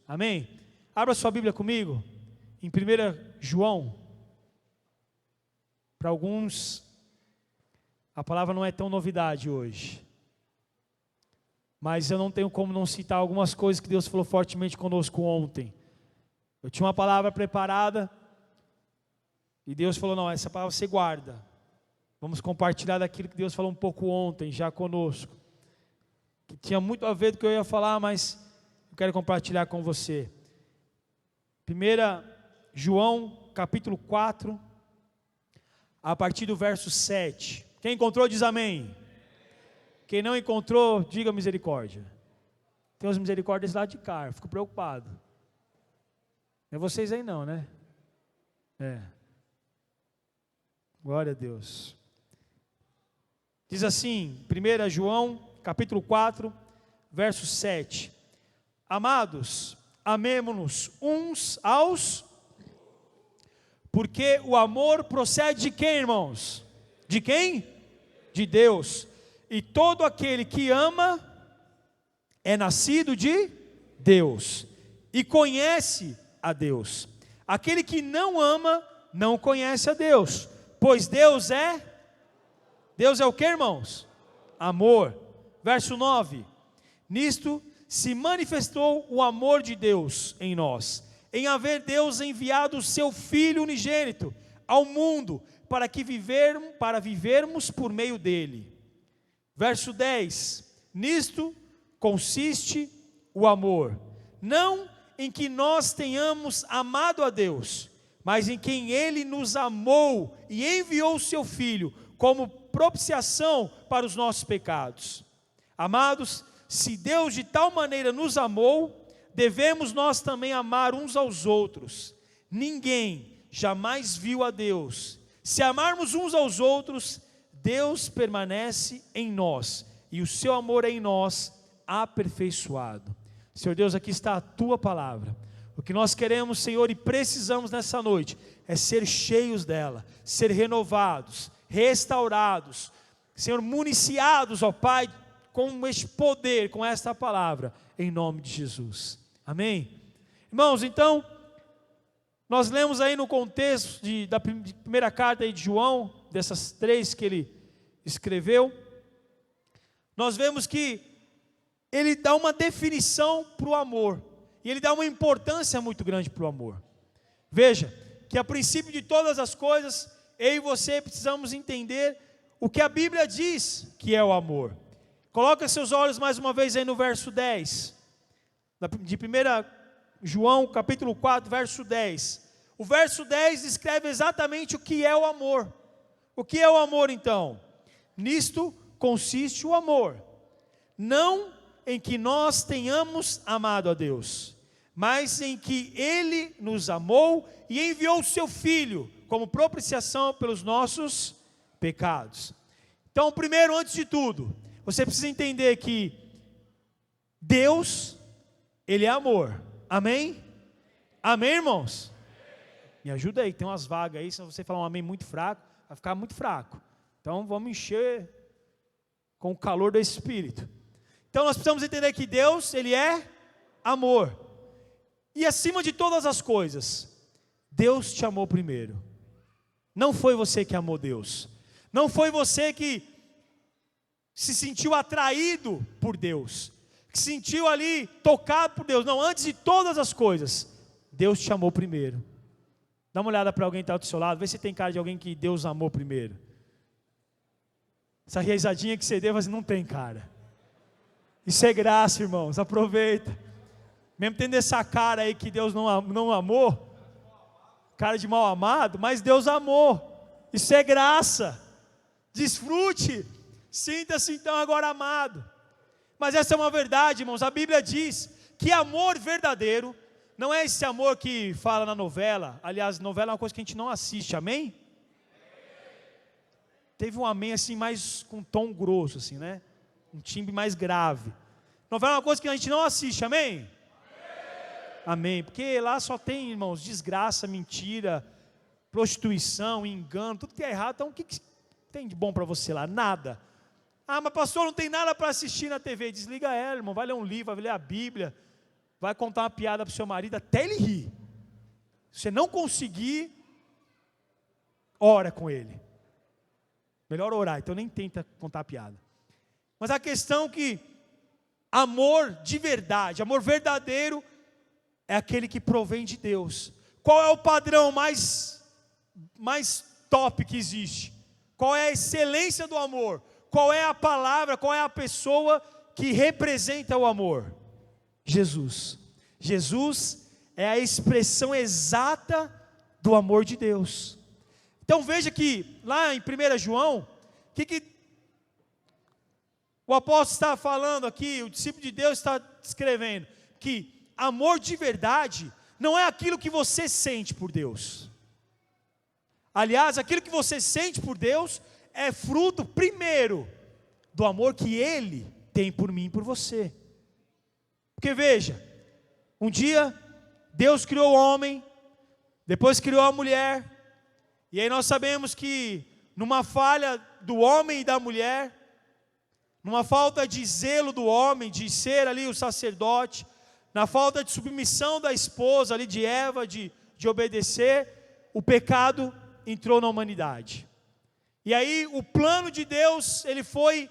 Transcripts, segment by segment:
Amém? Abra sua Bíblia comigo, em 1 João. Para alguns, a palavra não é tão novidade hoje. Mas eu não tenho como não citar algumas coisas que Deus falou fortemente conosco ontem. Eu tinha uma palavra preparada, e Deus falou, não, essa palavra você guarda. Vamos compartilhar daquilo que Deus falou um pouco ontem, já conosco. Que tinha muito a ver do que eu ia falar, mas eu quero compartilhar com você. 1 João, capítulo 4, a partir do verso 7. Quem encontrou diz amém. Quem não encontrou, diga misericórdia. Tem umas misericórdias lá de cá, eu fico preocupado. Não é vocês aí não, né? Glória a Deus. Diz assim, 1 João, capítulo 4, verso 7. Amados, amemo-nos uns aos... Porque o amor procede de quem, irmãos? De quem? De Deus. E todo aquele que ama é nascido de Deus e conhece a Deus. Aquele que não ama não conhece a Deus, pois Deus é o que, irmãos? Amor. Verso 9. Nisto se manifestou o amor de Deus em nós, em haver Deus enviado o seu Filho unigênito ao mundo, para vivermos por meio dele. Verso 10, nisto consiste o amor, não em que nós tenhamos amado a Deus, mas em quem Ele nos amou e enviou o seu Filho, como propiciação para os nossos pecados. Amados, se Deus de tal maneira nos amou, devemos nós também amar uns aos outros. Ninguém jamais viu a Deus. Se amarmos uns aos outros, Deus permanece em nós, e o seu amor é em nós aperfeiçoado. Senhor Deus, aqui está a tua palavra. O que nós queremos, Senhor, e precisamos nessa noite, é ser cheios dela, ser renovados, restaurados, Senhor, municiados, ó Pai, com este poder, com esta palavra, em nome de Jesus. Amém? Irmãos, então, nós lemos aí no contexto da primeira carta aí de João, dessas 3 que ele escreveu, nós vemos que ele dá uma definição para o amor, e ele dá uma importância muito grande para o amor. Veja, que a princípio de todas as coisas, eu e você precisamos entender o que a Bíblia diz que é o amor. Coloca seus olhos mais uma vez aí no verso 10, de 1 João capítulo 4, verso 10. O verso 10 descreve exatamente o que é o amor. O que é o amor então? Nisto consiste o amor, não em que nós tenhamos amado a Deus, mas em que Ele nos amou e enviou o seu Filho como propiciação pelos nossos pecados. Então, primeiro, antes de tudo, você precisa entender que Deus, Ele é amor. Amém? Amém, irmãos? Me ajuda aí, tem umas vagas aí, se você falar um amém muito fraco, vai ficar muito fraco. Então vamos encher com o calor do Espírito. Então nós precisamos entender que Deus, Ele é amor. E acima de todas as coisas, Deus te amou primeiro. Não foi você que amou Deus. Não foi você que se sentiu atraído por Deus, que se sentiu ali tocado por Deus. Não, antes de todas as coisas, Deus te amou primeiro. Dá uma olhada para alguém que está do seu lado, vê se tem cara de alguém que Deus amou primeiro. Essa risadinha que você deu, mas não tem cara. Isso é graça, irmãos, aproveita. Mesmo tendo essa cara aí que Deus não amou, cara de mal amado, mas Deus amou. Isso é graça. Desfrute, sinta-se então agora amado. Mas essa é uma verdade, irmãos. A Bíblia diz que amor verdadeiro não é esse amor que fala na novela. Aliás, novela é uma coisa que a gente não assiste, amém? Teve um amém assim, mais com tom grosso assim, né? Um timbre mais grave. Novela é uma coisa que a gente não assiste, amém? Amém, porque lá só tem, irmãos, desgraça, mentira, prostituição, engano, tudo que é errado. Então o que tem de bom para você lá? Nada. Ah, mas pastor, não tem nada para assistir na TV. Desliga ela, irmão, vai ler um livro, vai ler a Bíblia. vai contar uma piada para o seu marido até ele rir. Se você não conseguir, ora com ele. Melhor orar, então nem tenta contar a piada. Mas a questão é que amor de verdade, amor verdadeiro, é aquele que provém de Deus. Qual é o padrão mais top que existe? Qual é a excelência do amor? Qual é a palavra, qual é a pessoa que representa o amor? Jesus. Jesus é a expressão exata do amor de Deus. Então veja que lá em 1 João, que o apóstolo está falando aqui, o discípulo de Deus está escrevendo, que amor de verdade não é aquilo que você sente por Deus. Aliás, aquilo que você sente por Deus é fruto, primeiro, do amor que Ele tem por mim e por você. Porque veja, um dia Deus criou o homem, depois criou a mulher, e aí nós sabemos que numa falha do homem e da mulher, numa falta de zelo do homem, de ser ali o sacerdote, na falta de submissão da esposa ali de Eva, de obedecer, o pecado entrou na humanidade. E aí o plano de Deus, ele foi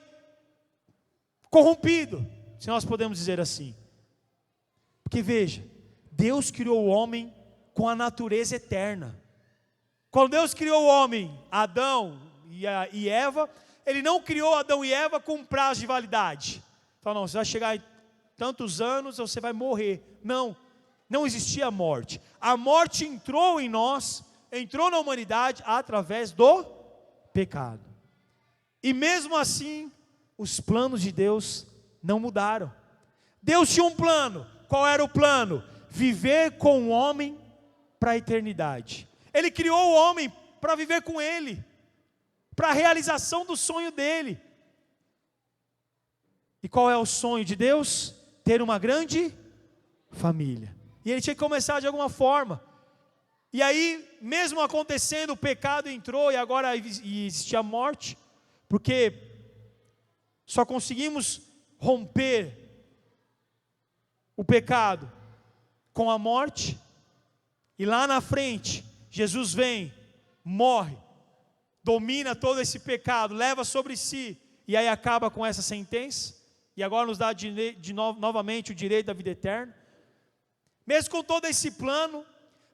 corrompido, se nós podemos dizer assim. Porque veja, Deus criou o homem com a natureza eterna. Quando Deus criou o homem, Adão e Eva, Ele não criou Adão e Eva com um prazo de validade. Falou, não, você vai chegar em tantos anos, você vai morrer. Não existia morte. A morte entrou em nós, entrou na humanidade através do pecado. E mesmo assim, os planos de Deus não mudaram. Deus tinha um plano. Qual era o plano? Viver com o homem para a eternidade. Ele criou o homem para viver com Ele, para a realização do sonho dele. E qual é o sonho de Deus? Ter uma grande família. E Ele tinha que começar de alguma forma. E aí, mesmo acontecendo, o pecado entrou e agora existia a morte, porque só conseguimos romper o pecado com a morte. E lá na frente, Jesus vem, morre, domina todo esse pecado, leva sobre si, e aí acaba com essa sentença, e agora nos dá novamente o direito da vida eterna. Mesmo com todo esse plano,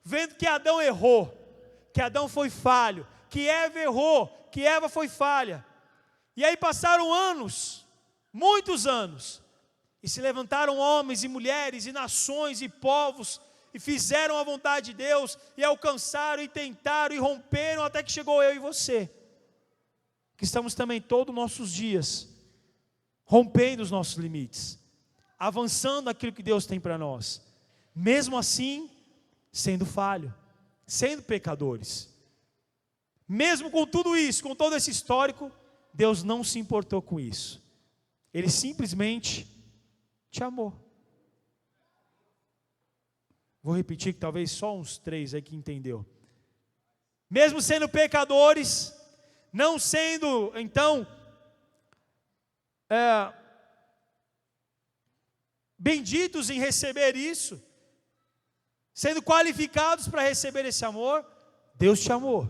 vendo que Adão errou, que Adão foi falho, que Eva errou, que Eva foi falha, e aí passaram anos, muitos anos, e se levantaram homens e mulheres, e nações e povos, e fizeram a vontade de Deus, e alcançaram, e tentaram, e romperam, até que chegou eu e você, que estamos também todos os nossos dias, rompendo os nossos limites, avançando aquilo que Deus tem para nós, mesmo assim, sendo falho, sendo pecadores, mesmo com tudo isso, com todo esse histórico, Deus não se importou com isso, Ele simplesmente te amou. Vou repetir que talvez só uns 3 aí que entendeu. Mesmo sendo pecadores, não sendo, então, benditos em receber isso, sendo qualificados para receber esse amor, Deus te amou.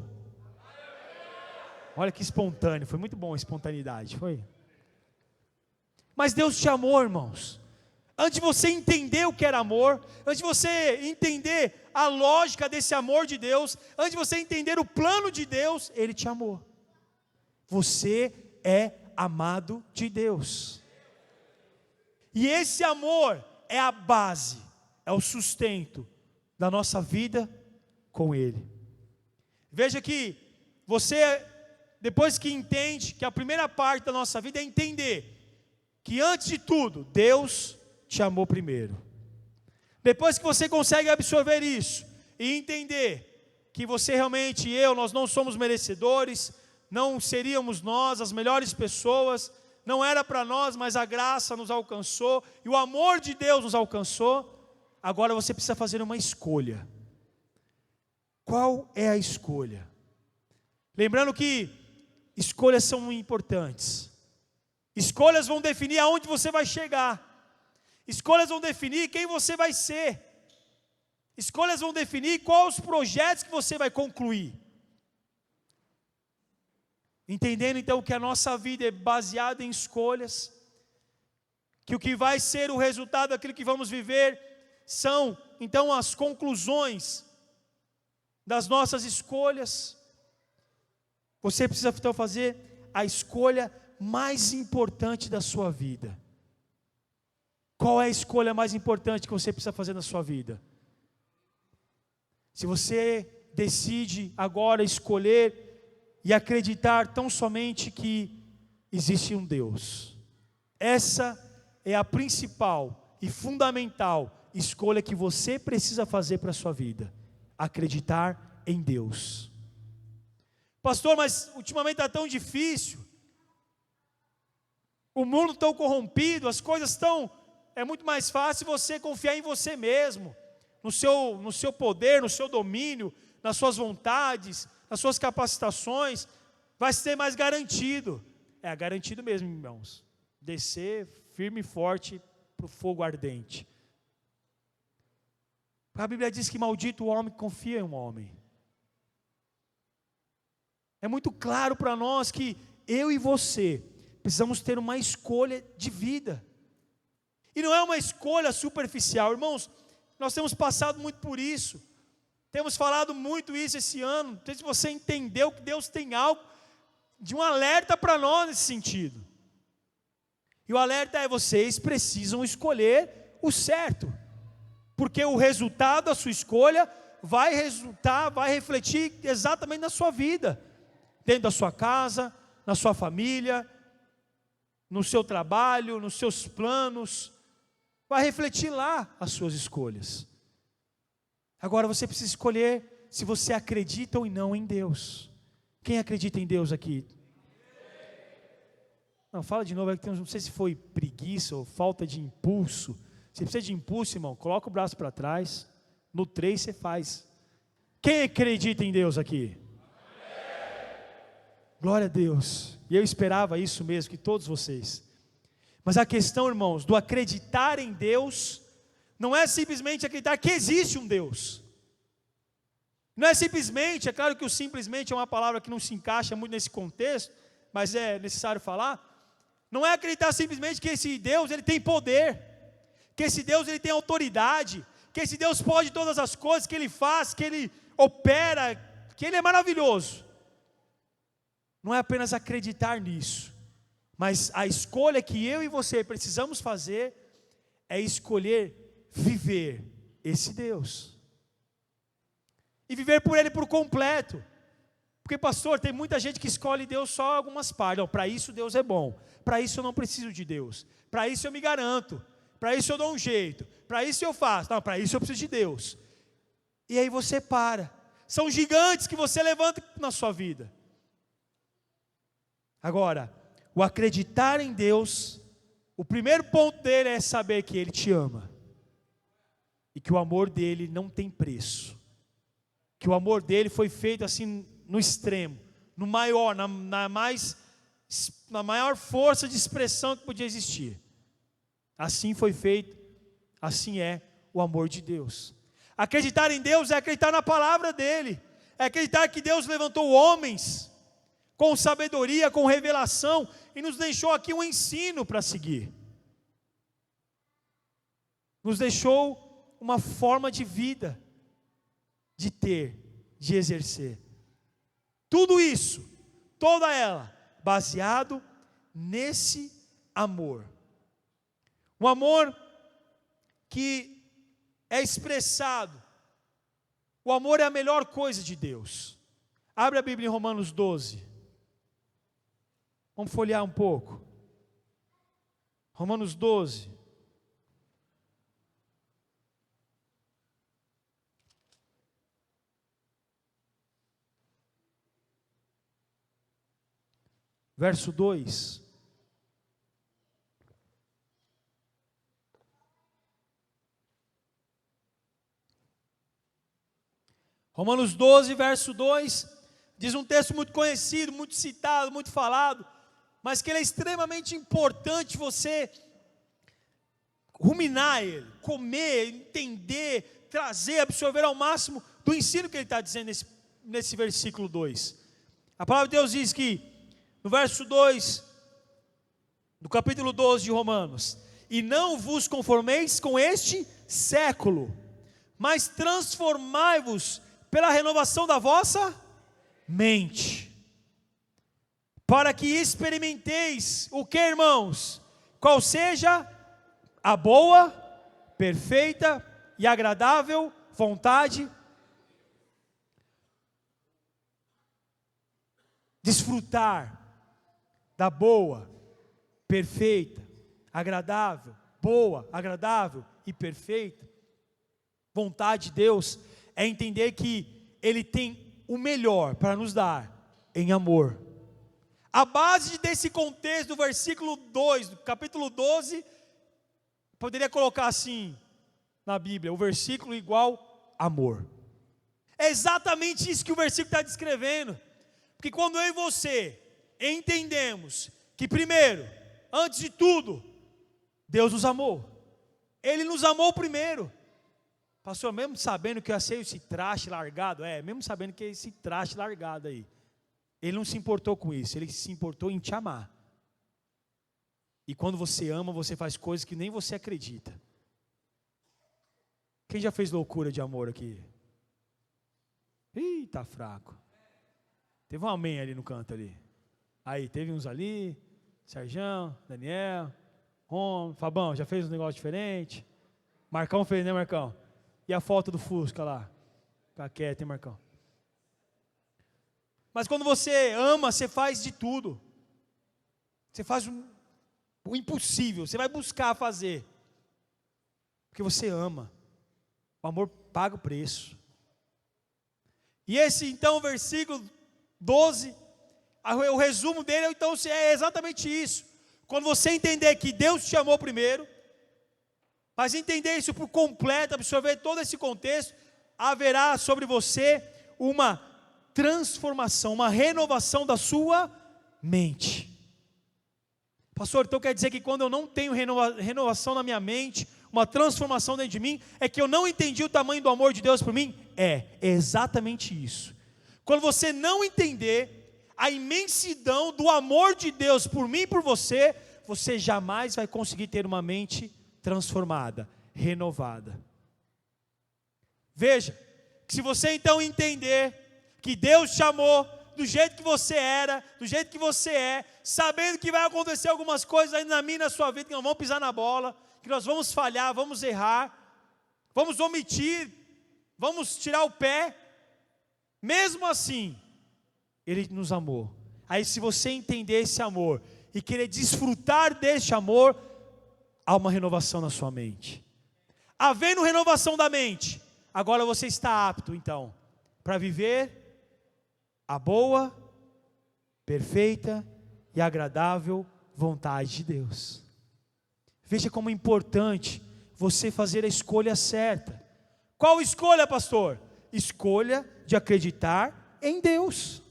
Olha que espontâneo, foi muito bom a espontaneidade, foi? Mas Deus te amou, irmãos. Antes de você entender o que era amor, antes de você entender a lógica desse amor de Deus, antes de você entender o plano de Deus, Ele te amou. Você é amado de Deus. E esse amor é a base, é o sustento da nossa vida com Ele. Veja que você, depois que entende que a primeira parte da nossa vida é entender que antes de tudo, Deus te amou primeiro. Depois que você consegue absorver isso e entender que você realmente nós não somos merecedores, não seríamos nós as melhores pessoas, não era para nós, mas a graça nos alcançou e o amor de Deus nos alcançou. Agora você precisa fazer uma escolha. Qual é a escolha? Lembrando que escolhas são importantes. Escolhas vão definir aonde você vai chegar. Escolhas vão definir quem você vai ser. Escolhas vão definir quais os projetos que você vai concluir. Entendendo então que a nossa vida é baseada em escolhas, que o que vai ser o resultado daquilo que vamos viver são então as conclusões das nossas escolhas. Você precisa então fazer a escolha mais importante da sua vida. Qual é a escolha mais importante que você precisa fazer na sua vida? Se você decide agora escolher e acreditar tão somente que existe um Deus, essa é a principal e fundamental escolha que você precisa fazer para a sua vida: acreditar em Deus. Pastor, mas ultimamente está tão difícil, o mundo tão corrompido, as coisas estão... É muito mais fácil você confiar em você mesmo, no seu poder, no seu domínio, nas suas vontades, nas suas capacitações, vai ser mais garantido. É garantido mesmo, irmãos, descer firme e forte para o fogo ardente. A Bíblia diz que maldito o homem que confia em um homem. É muito claro para nós que eu e você precisamos ter uma escolha de vida. E não é uma escolha superficial, irmãos. Nós temos passado muito por isso. Temos falado muito isso esse ano. Não sei se você entendeu que Deus tem algo de um alerta para nós nesse sentido. E o alerta é: vocês precisam escolher o certo, porque o resultado da sua escolha vai refletir exatamente na sua vida, dentro da sua casa, na sua família, no seu trabalho, nos seus planos. Vai refletir lá as suas escolhas. Agora você precisa escolher se você acredita ou não em Deus. Quem acredita em Deus aqui? Não, fala de novo, não sei se foi preguiça ou falta de impulso. Você precisa de impulso, irmão, coloca o braço para trás. No 3 você faz. Quem acredita em Deus aqui? Glória a Deus. E eu esperava isso mesmo, que todos vocês. Mas a questão, irmãos, do acreditar em Deus, não é simplesmente acreditar que existe um Deus. Não é simplesmente, é claro que o simplesmente é uma palavra que não se encaixa muito nesse contexto, mas é necessário falar. Não é acreditar simplesmente que esse Deus, ele tem poder, que esse Deus, ele tem autoridade, que esse Deus pode todas as coisas, que ele faz, que ele opera, que ele é maravilhoso. Não é apenas acreditar nisso, mas a escolha que eu e você precisamos fazer é escolher viver esse Deus. E viver por Ele por completo. Porque, pastor, tem muita gente que escolhe Deus só algumas partes. Não, para isso Deus é bom. Para isso eu não preciso de Deus. Para isso eu me garanto. Para isso eu dou um jeito. Para isso eu faço. Não, para isso eu preciso de Deus. E aí você para. São gigantes que você levanta na sua vida. Agora, o acreditar em Deus, o primeiro ponto dele é saber que Ele te ama. E que o amor dele não tem preço. Que o amor dele foi feito assim no extremo, no maior, na maior força de expressão que podia existir. Assim foi feito, assim é o amor de Deus. Acreditar em Deus é acreditar na palavra dele, é acreditar que Deus levantou homens com sabedoria, com revelação, e nos deixou aqui um ensino para seguir. Nos deixou uma forma de vida, de ter, de exercer. Tudo isso, toda ela, baseado nesse amor. Um amor que é expressado. O amor é a melhor coisa de Deus. Abre a Bíblia em Romanos 12. Vamos folhear um pouco. Romanos 12. Verso 2. Romanos 12, verso 2, diz um texto muito conhecido, muito citado, muito falado, mas que ele é extremamente importante você ruminar ele, comer, entender, trazer, absorver ao máximo do ensino que ele está dizendo nesse versículo 2. A palavra de Deus diz que, no verso 2, do capítulo 12 de Romanos: e não vos conformeis com este século, mas transformai-vos pela renovação da vossa mente, para que experimenteis o que, irmãos? Qual seja a boa, perfeita e agradável vontade. Desfrutar da boa, perfeita, agradável, boa, agradável e perfeita vontade de Deus é entender que Ele tem o melhor para nos dar em amor. A base desse contexto do versículo 2, do capítulo 12, poderia colocar assim na Bíblia: o versículo igual amor. É exatamente isso que o versículo está descrevendo. Porque quando eu e você entendemos que, primeiro, antes de tudo, Deus nos amou. Ele nos amou primeiro. Pastor, mesmo sabendo que eu achei esse traste largado, mesmo sabendo que é esse traste largado aí, Ele não se importou com isso, Ele se importou em te amar. E quando você ama, você faz coisas que nem você acredita. Quem já fez loucura de amor aqui? Ih, tá fraco. Teve um amém ali no canto ali. Aí, teve uns ali, Serjão, Daniel, Rom, Fabão, já fez um negócio diferente. Marcão fez, né, Marcão? E a foto do Fusca lá? Fica quieto, hein, Marcão? Mas quando você ama, você faz de tudo. Você faz o impossível, você vai buscar fazer. Porque você ama. O amor paga o preço. E esse, então, versículo 12, o resumo dele, então, é exatamente isso. Quando você entender que Deus te amou primeiro, mas entender isso por completo, absorver todo esse contexto, haverá sobre você uma transformação, uma renovação da sua mente. Pastor, então quer dizer que quando eu não tenho renovação na minha mente, uma transformação dentro de mim, é que eu não entendi o tamanho do amor de Deus por mim? É exatamente isso. Quando você não entender a imensidão do amor de Deus por mim e por você, você jamais vai conseguir ter uma mente transformada, renovada. Veja, que se você então entender que Deus te amou do jeito que você era, do jeito que você é, sabendo que vai acontecer algumas coisas ainda na minha e na sua vida, que nós vamos pisar na bola, que nós vamos falhar, vamos errar, vamos omitir, vamos tirar o pé, mesmo assim, Ele nos amou. Aí se você entender esse amor e querer desfrutar deste amor, há uma renovação na sua mente. Havendo renovação da mente, agora você está apto então para viver a boa, perfeita e agradável vontade de Deus. Veja como é importante você fazer a escolha certa. Qual escolha, pastor? Escolha de acreditar em Deus.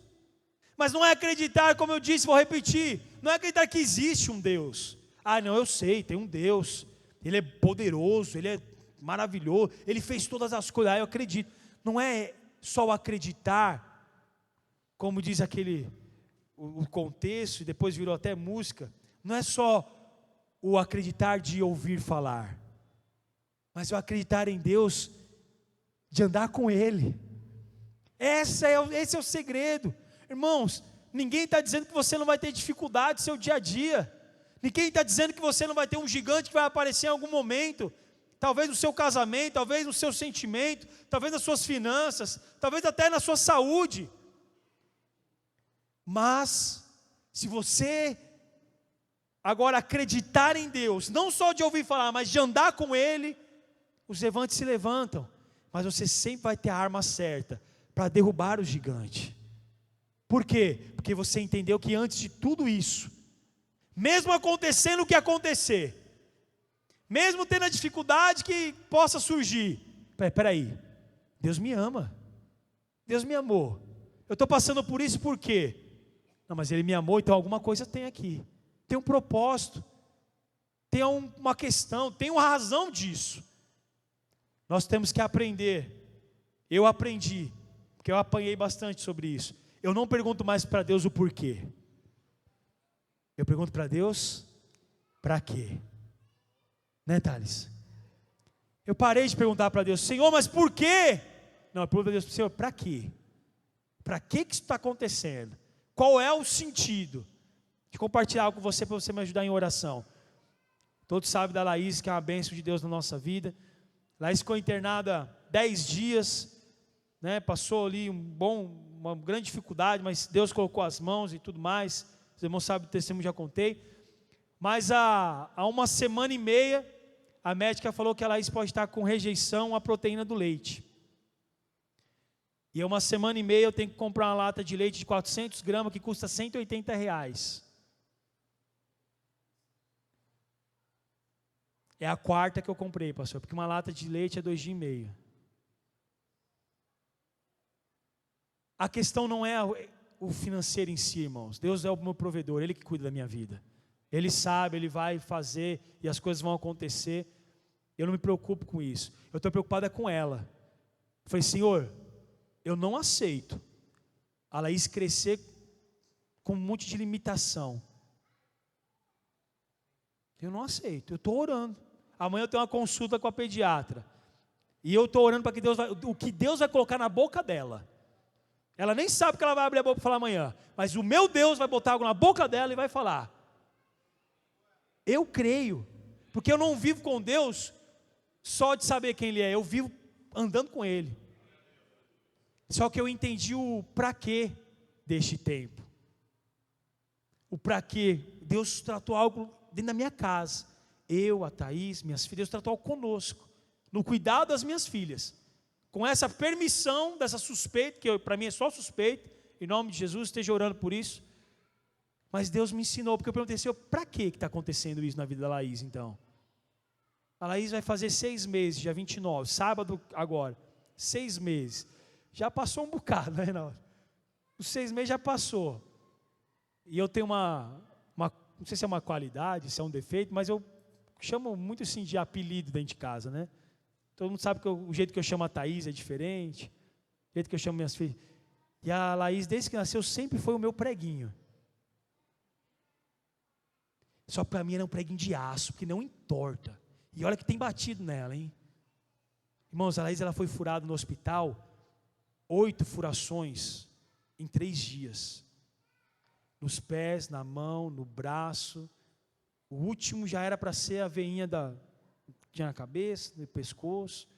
Mas não é acreditar, como eu disse, vou repetir, não é acreditar que existe um Deus. Ah, não, eu sei, tem um Deus, Ele é poderoso, Ele é maravilhoso, Ele fez todas as coisas, eu acredito. Não é só o acreditar, como diz o contexto, e depois virou até música, não é só o acreditar de ouvir falar, mas o acreditar em Deus, de andar com Ele. Esse é o segredo. Irmãos, ninguém está dizendo que você não vai ter dificuldade no seu dia a dia. Ninguém está dizendo que você não vai ter um gigante que vai aparecer em algum momento. Talvez no seu casamento, talvez no seu sentimento, talvez nas suas finanças, talvez até na sua saúde. Mas, se você agora acreditar em Deus, não só de ouvir falar, mas de andar com Ele, os levantes se levantam. Mas você sempre vai ter a arma certa para derrubar o gigante. Por quê? Porque você entendeu que antes de tudo isso, mesmo acontecendo o que acontecer, mesmo tendo a dificuldade que possa surgir, peraí, Deus me ama, Deus me amou, eu estou passando por isso por quê? Não, mas Ele me amou, então alguma coisa tem aqui, tem um propósito. tem uma questão, tem uma razão disso. Nós temos que aprender. Eu aprendi, porque eu apanhei bastante sobre isso. Eu não pergunto mais para Deus o porquê. Eu pergunto para Deus, para quê? Né, Thales? Eu parei de perguntar para Deus, Senhor, mas por quê? Não, eu pergunto para Deus, Senhor, para quê? Para que isso está acontecendo? Qual é o sentido? De compartilhar algo com você, para você me ajudar em oração. Todos sabem da Laís, que é uma bênção de Deus na nossa vida. Laís ficou internada 10 dias, né? Passou ali uma grande dificuldade, mas Deus colocou as mãos e tudo mais. Os irmãos sabem do testemunho, já contei. Mas há uma semana e meia, a médica falou que a Laís pode estar com rejeição à proteína do leite. E há uma semana e meia eu tenho que comprar uma lata de leite de 400 gramas que custa R$180. É a quarta que eu comprei, pastor, porque uma lata de leite é R$2,5. A questão não é o financeiro em si, irmãos. Deus é o meu provedor, Ele que cuida da minha vida. Ele sabe, Ele vai fazer e as coisas vão acontecer. Eu não me preocupo com isso. Eu estou preocupado com ela. Eu falei, Senhor, eu não aceito a Laís crescer com um monte de limitação. Eu não aceito, eu estou orando. Amanhã eu tenho uma consulta com a pediatra. E eu estou orando para que o que Deus vai colocar na boca dela. Ela nem sabe que ela vai abrir a boca para falar amanhã. Mas o meu Deus vai botar algo na boca dela e vai falar. Eu creio. Porque eu não vivo com Deus só de saber quem Ele é. Eu vivo andando com Ele. Só que eu entendi o para quê deste tempo. O para quê. Deus tratou algo dentro da minha casa. Eu, a Thaís, minhas filhas, Deus tratou algo conosco. No cuidado das minhas filhas. Com essa permissão dessa suspeita, que para mim é só suspeita. Em nome de Jesus, esteja orando por isso. Mas Deus me ensinou, porque eu perguntei, Senhor, para que está acontecendo isso na vida da Laís, então? A Laís vai fazer 6 meses, dia 29, sábado agora. 6 meses. Já passou um bocado, né, Reinaldo? Os 6 meses já passou. E eu tenho não sei se é uma qualidade, se é um defeito, mas eu chamo muito assim de apelido dentro de casa, né? Todo mundo sabe que o jeito que eu chamo a Thaís é diferente, o jeito que eu chamo minhas filhas. E a Laís, desde que nasceu, sempre foi o meu preguinho. Só para mim era um preguinho de aço, porque não entorta. E olha que tem batido nela, hein? Irmãos, a Laís ela foi furada no hospital, 8 furações em 3 dias. Nos pés, na mão, no braço. O último já era para ser a veinha que tinha na cabeça, no pescoço.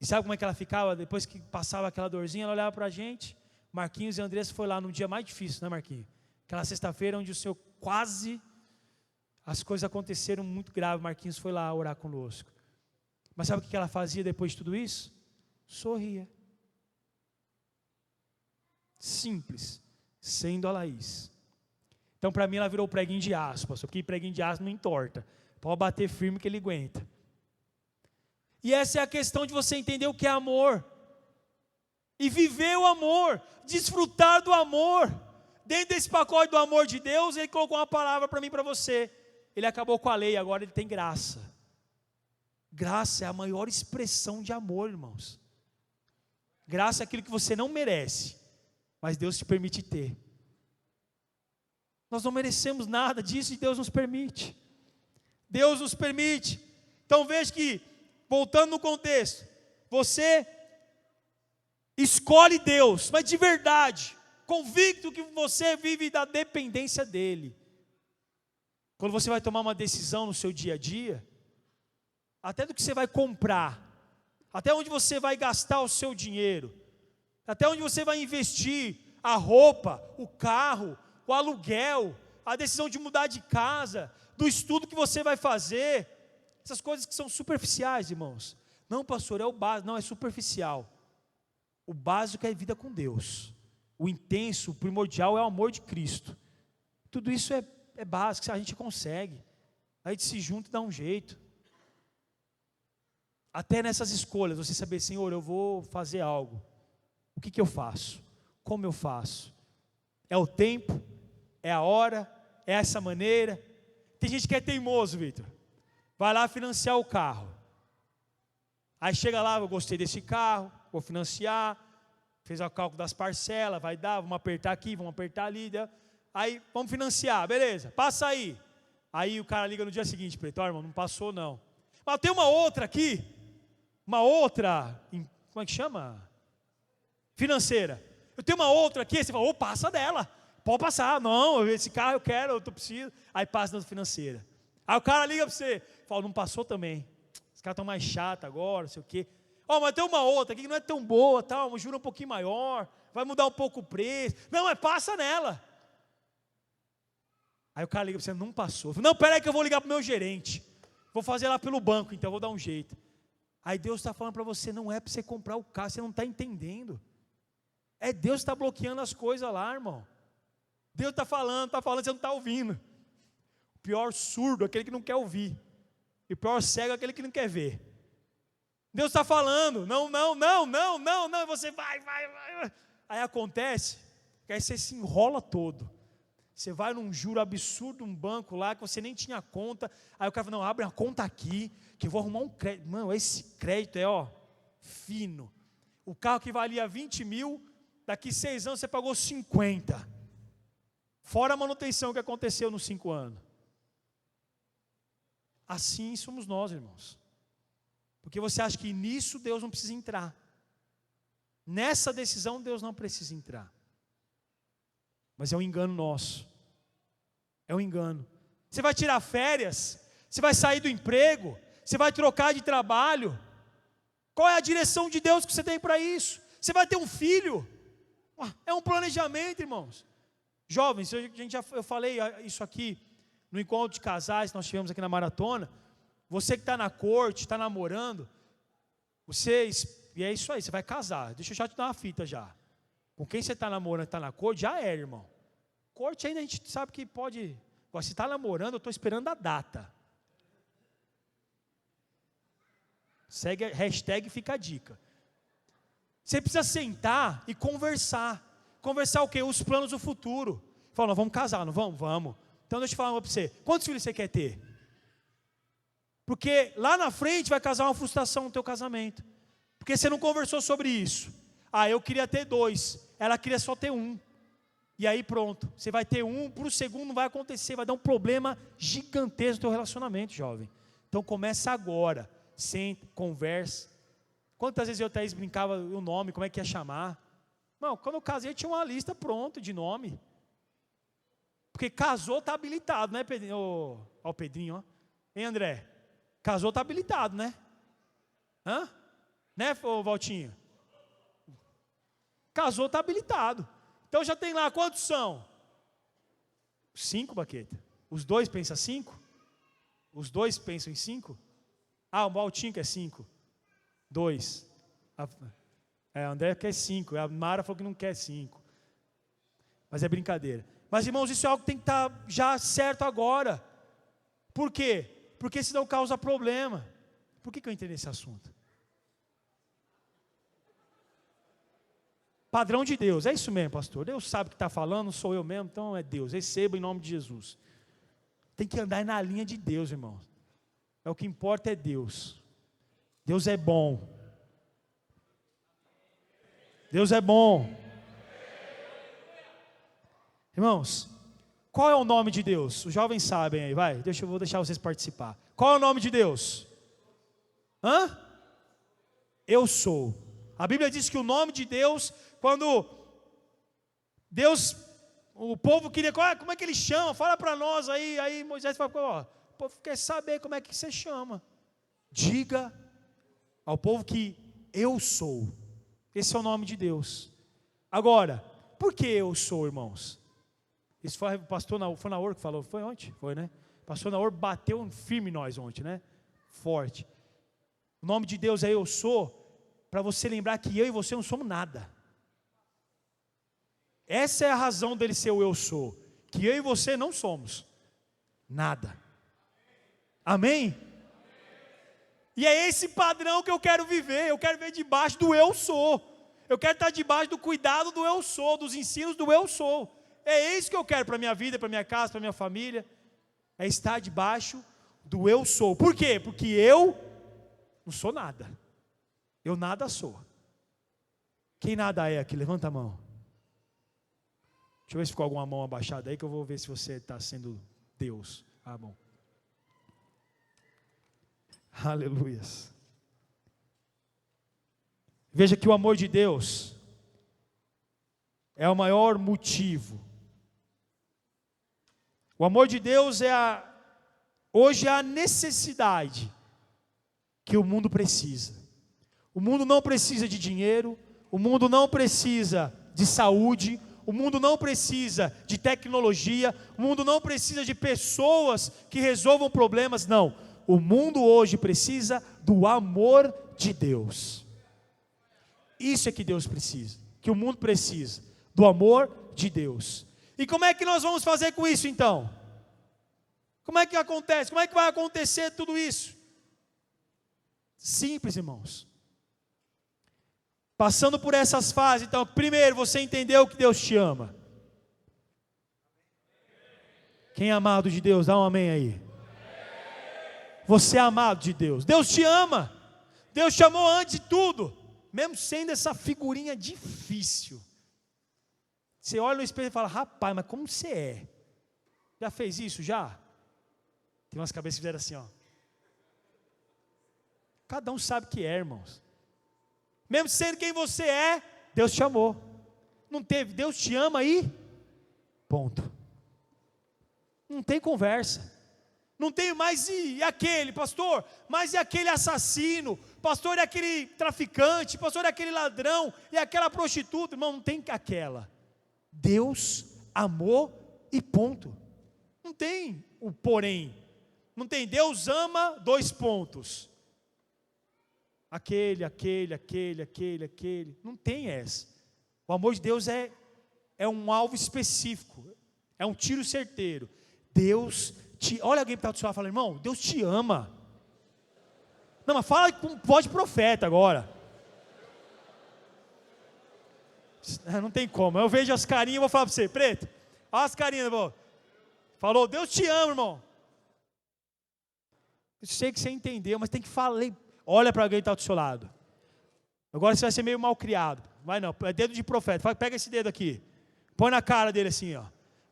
E sabe como é que ela ficava? Depois que passava aquela dorzinha, ela olhava para a gente. Marquinhos e Andressa foi lá no dia mais difícil, né, Marquinhos? Aquela sexta-feira onde o Senhor quase... As coisas aconteceram muito graves. Marquinhos foi lá orar conosco. Mas sabe o que ela fazia depois de tudo isso? Sorria. Simples. Sendo a Laís. Então para mim ela virou preguinho de aço, pastor, porque preguinho de aço não entorta. Pode bater firme que ele aguenta. E essa é a questão de você entender o que é amor. E viver o amor. Desfrutar do amor. Dentro desse pacote do amor de Deus, Ele colocou uma palavra para mim e para você. Ele acabou com a lei, agora Ele tem graça. Graça é a maior expressão de amor, irmãos. Graça é aquilo que você não merece, mas Deus te permite ter. Nós não merecemos nada disso e Deus nos permite. Deus nos permite. Então veja que, voltando no contexto, você escolhe Deus, mas de verdade, convicto que você vive da dependência dEle. Quando você vai tomar uma decisão no seu dia a dia, até do que você vai comprar, até onde você vai gastar o seu dinheiro, até onde você vai investir a roupa, o carro, o aluguel, a decisão de mudar de casa, do estudo que você vai fazer, essas coisas que são superficiais, irmãos. Não, pastor, é o básico, não, é superficial. O básico é a vida com Deus. O intenso, o primordial é o amor de Cristo. Tudo isso é básico, a gente consegue. A gente se junta e dá um jeito. Até nessas escolhas, você saber, Senhor, eu vou fazer algo. O que eu faço? Como eu faço? É o tempo? É a hora? É essa maneira? Tem gente que é teimoso, Vitor. Vai lá financiar o carro. Aí chega lá, eu gostei desse carro, vou financiar. Fez o cálculo das parcelas, vai dar, vamos apertar aqui, vamos apertar ali. Aí, vamos financiar, beleza, passa aí. Aí o cara liga no dia seguinte para ele, irmão, não passou não. Mas tem uma outra aqui, como é que chama? Financeira. Eu tenho uma outra aqui, você fala, passa dela. Pode passar, não, esse carro eu quero, eu preciso. Aí passa na financeira. Aí o cara liga para você, fala, não passou também. Os caras estão mais chatos agora, não sei o quê. Mas tem uma outra aqui que não é tão boa, tal, uma juro um pouquinho maior, vai mudar um pouco o preço. Não, mas passa nela. Aí o cara liga para você, não passou. Falo, não, peraí que eu vou ligar para o meu gerente. Vou fazer lá pelo banco, então vou dar um jeito. Aí Deus está falando para você, não é para você comprar o carro, você não está entendendo. É Deus que está bloqueando as coisas lá, irmão. Deus está falando, você não está ouvindo. O pior surdo é aquele que não quer ouvir. E o pior cego é aquele que não quer ver. Deus está falando, não, e você vai. Aí acontece, que aí você se enrola todo. Você vai num juro absurdo, um banco lá, que você nem tinha conta. Aí o cara fala, não, abre uma conta aqui, que eu vou arrumar um crédito. Mano, esse crédito é, fino. O carro que valia 20 mil, daqui 6 anos você pagou 50. Fora a manutenção que aconteceu nos 5 anos. Assim somos nós, irmãos. Porque você acha que nisso Deus não precisa entrar. Nessa decisão Deus não precisa entrar. Mas é um engano nosso. É um engano. Você vai tirar férias, você vai sair do emprego, você vai trocar de trabalho. Qual é a direção de Deus que você tem para isso? Você vai ter um filho. É um planejamento, irmãos. Jovens, eu falei isso aqui no encontro de casais que nós tivemos aqui na maratona. Você que está na corte, está namorando, e é isso aí, você vai casar. Deixa eu já te dar uma fita já. Com quem você está namorando, está na corte, já é, irmão. Corte ainda a gente sabe que pode. Agora, se está namorando, eu estou esperando a data. Segue, hashtag fica a dica. Você precisa sentar e conversar. Conversar o quê? Os planos do futuro. Fala, nós vamos casar, não vamos? Vamos. Então deixa eu falar uma para você. Quantos filhos você quer ter? Porque lá na frente vai causar uma frustração no teu casamento. Porque você não conversou sobre isso. Eu queria ter 2. Ela queria só ter 1. E aí pronto. Você vai ter 1, para o segundo não vai acontecer. Vai dar um problema gigantesco no teu relacionamento, jovem. Então começa agora. Senta, conversa. Quantas vezes eu até brincava o nome, como é que ia chamar? Não, quando eu casei tinha uma lista pronta de nome. Porque casou está habilitado, né, Pedrinho? Ó o Pedrinho, ó. Hein, André? Casou está habilitado, né? Né, Valtinho? Casou está habilitado. Então já tem lá, quantos são? 5, Baqueta. Os 2 pensam 5? Os 2 pensam em 5? O Valtinho quer 5. 2. O André quer 5. A Mara falou que não quer 5. Mas é brincadeira. Mas, irmãos, isso é algo que tem que estar já certo agora. Por quê? Porque senão causa problema. Por que eu entrei nesse assunto? Padrão de Deus, é isso mesmo, pastor. Deus sabe o que está falando, sou eu mesmo, então é Deus. Receba em nome de Jesus. Tem que andar na linha de Deus, irmão. O que importa é Deus. Deus é bom. Deus é bom. Irmãos, qual é o nome de Deus? Os jovens sabem aí, vai. Eu vou deixar vocês participar. Qual é o nome de Deus? Eu sou. A Bíblia diz que o nome de Deus, quando Deus, o povo queria, como é que ele chama? Fala para nós aí Moisés fala, o povo quer saber como é que você chama. Diga ao povo que eu sou. Esse é o nome de Deus. Agora, por que eu sou, irmãos? Isso foi o pastor Naor que falou, foi ontem? Foi, né? O pastor Naor bateu firme em nós ontem, né? Forte. O nome de Deus é eu sou, para você lembrar que eu e você não somos nada. Essa é a razão dele ser o eu sou, que eu e você não somos nada. Amém? E é esse padrão que eu quero viver. Eu quero viver debaixo do eu sou. Eu quero estar debaixo do cuidado do eu sou, dos ensinos do eu sou. É isso que eu quero para a minha vida, para a minha casa, para a minha família. é estar debaixo do eu sou. Por quê? Porque eu não sou nada. Eu nada sou. Quem nada é aqui? Levanta a mão. Deixa eu ver se ficou alguma mão abaixada aí, que eu vou ver se você está sendo Deus. Ah, bom. Aleluias. Veja que o amor de Deus é o maior motivo. O amor de Deus hoje é a necessidade que o mundo precisa. O mundo não precisa de dinheiro, o mundo não precisa de saúde, o mundo não precisa de tecnologia, o mundo não precisa de pessoas que resolvam problemas, não. O mundo hoje precisa do amor de Deus. Isso é que Deus precisa, que o mundo precisa, do amor de Deus. E como é que nós vamos fazer com isso então? Como é que acontece? Como é que vai acontecer tudo isso? Simples, irmãos. Passando por essas fases, então, primeiro você entendeu que Deus te ama. Quem é amado de Deus, dá um amém aí. Você é amado de Deus. Deus te ama. Deus te amou antes de tudo. Mesmo sendo essa figurinha difícil. Você olha no espelho e fala, rapaz, mas como você é? Já fez isso, já? Tem umas cabeças que fizeram assim, ó. Cada um sabe que é, irmãos. Mesmo sendo quem você é, Deus te amou. Não teve, Deus te ama aí, ponto. Não tem conversa. Não tem mais e aquele, pastor, mas e aquele assassino, pastor, e aquele traficante, pastor, e aquele ladrão, e aquela prostituta, irmão, não tem aquela. Deus amou e ponto. Não tem o porém. Não tem Deus ama, dois pontos. Aquele. Não tem essa. O amor de Deus é um alvo específico. É um tiro certeiro. Deus te... Olha alguém que está do seu lado e fala, irmão, Deus te ama. Não, mas fala com voz de profeta agora. Não tem como. Eu vejo as carinhas e vou falar para você, preto. Olha as carinhas, irmão. Falou, Deus te ama, irmão. Eu sei que você entendeu, mas tem que falar. Olha para alguém que está do seu lado. Agora você vai ser meio mal criado. Vai não, é dedo de profeta. Pega esse dedo aqui. Põe na cara dele assim, ó.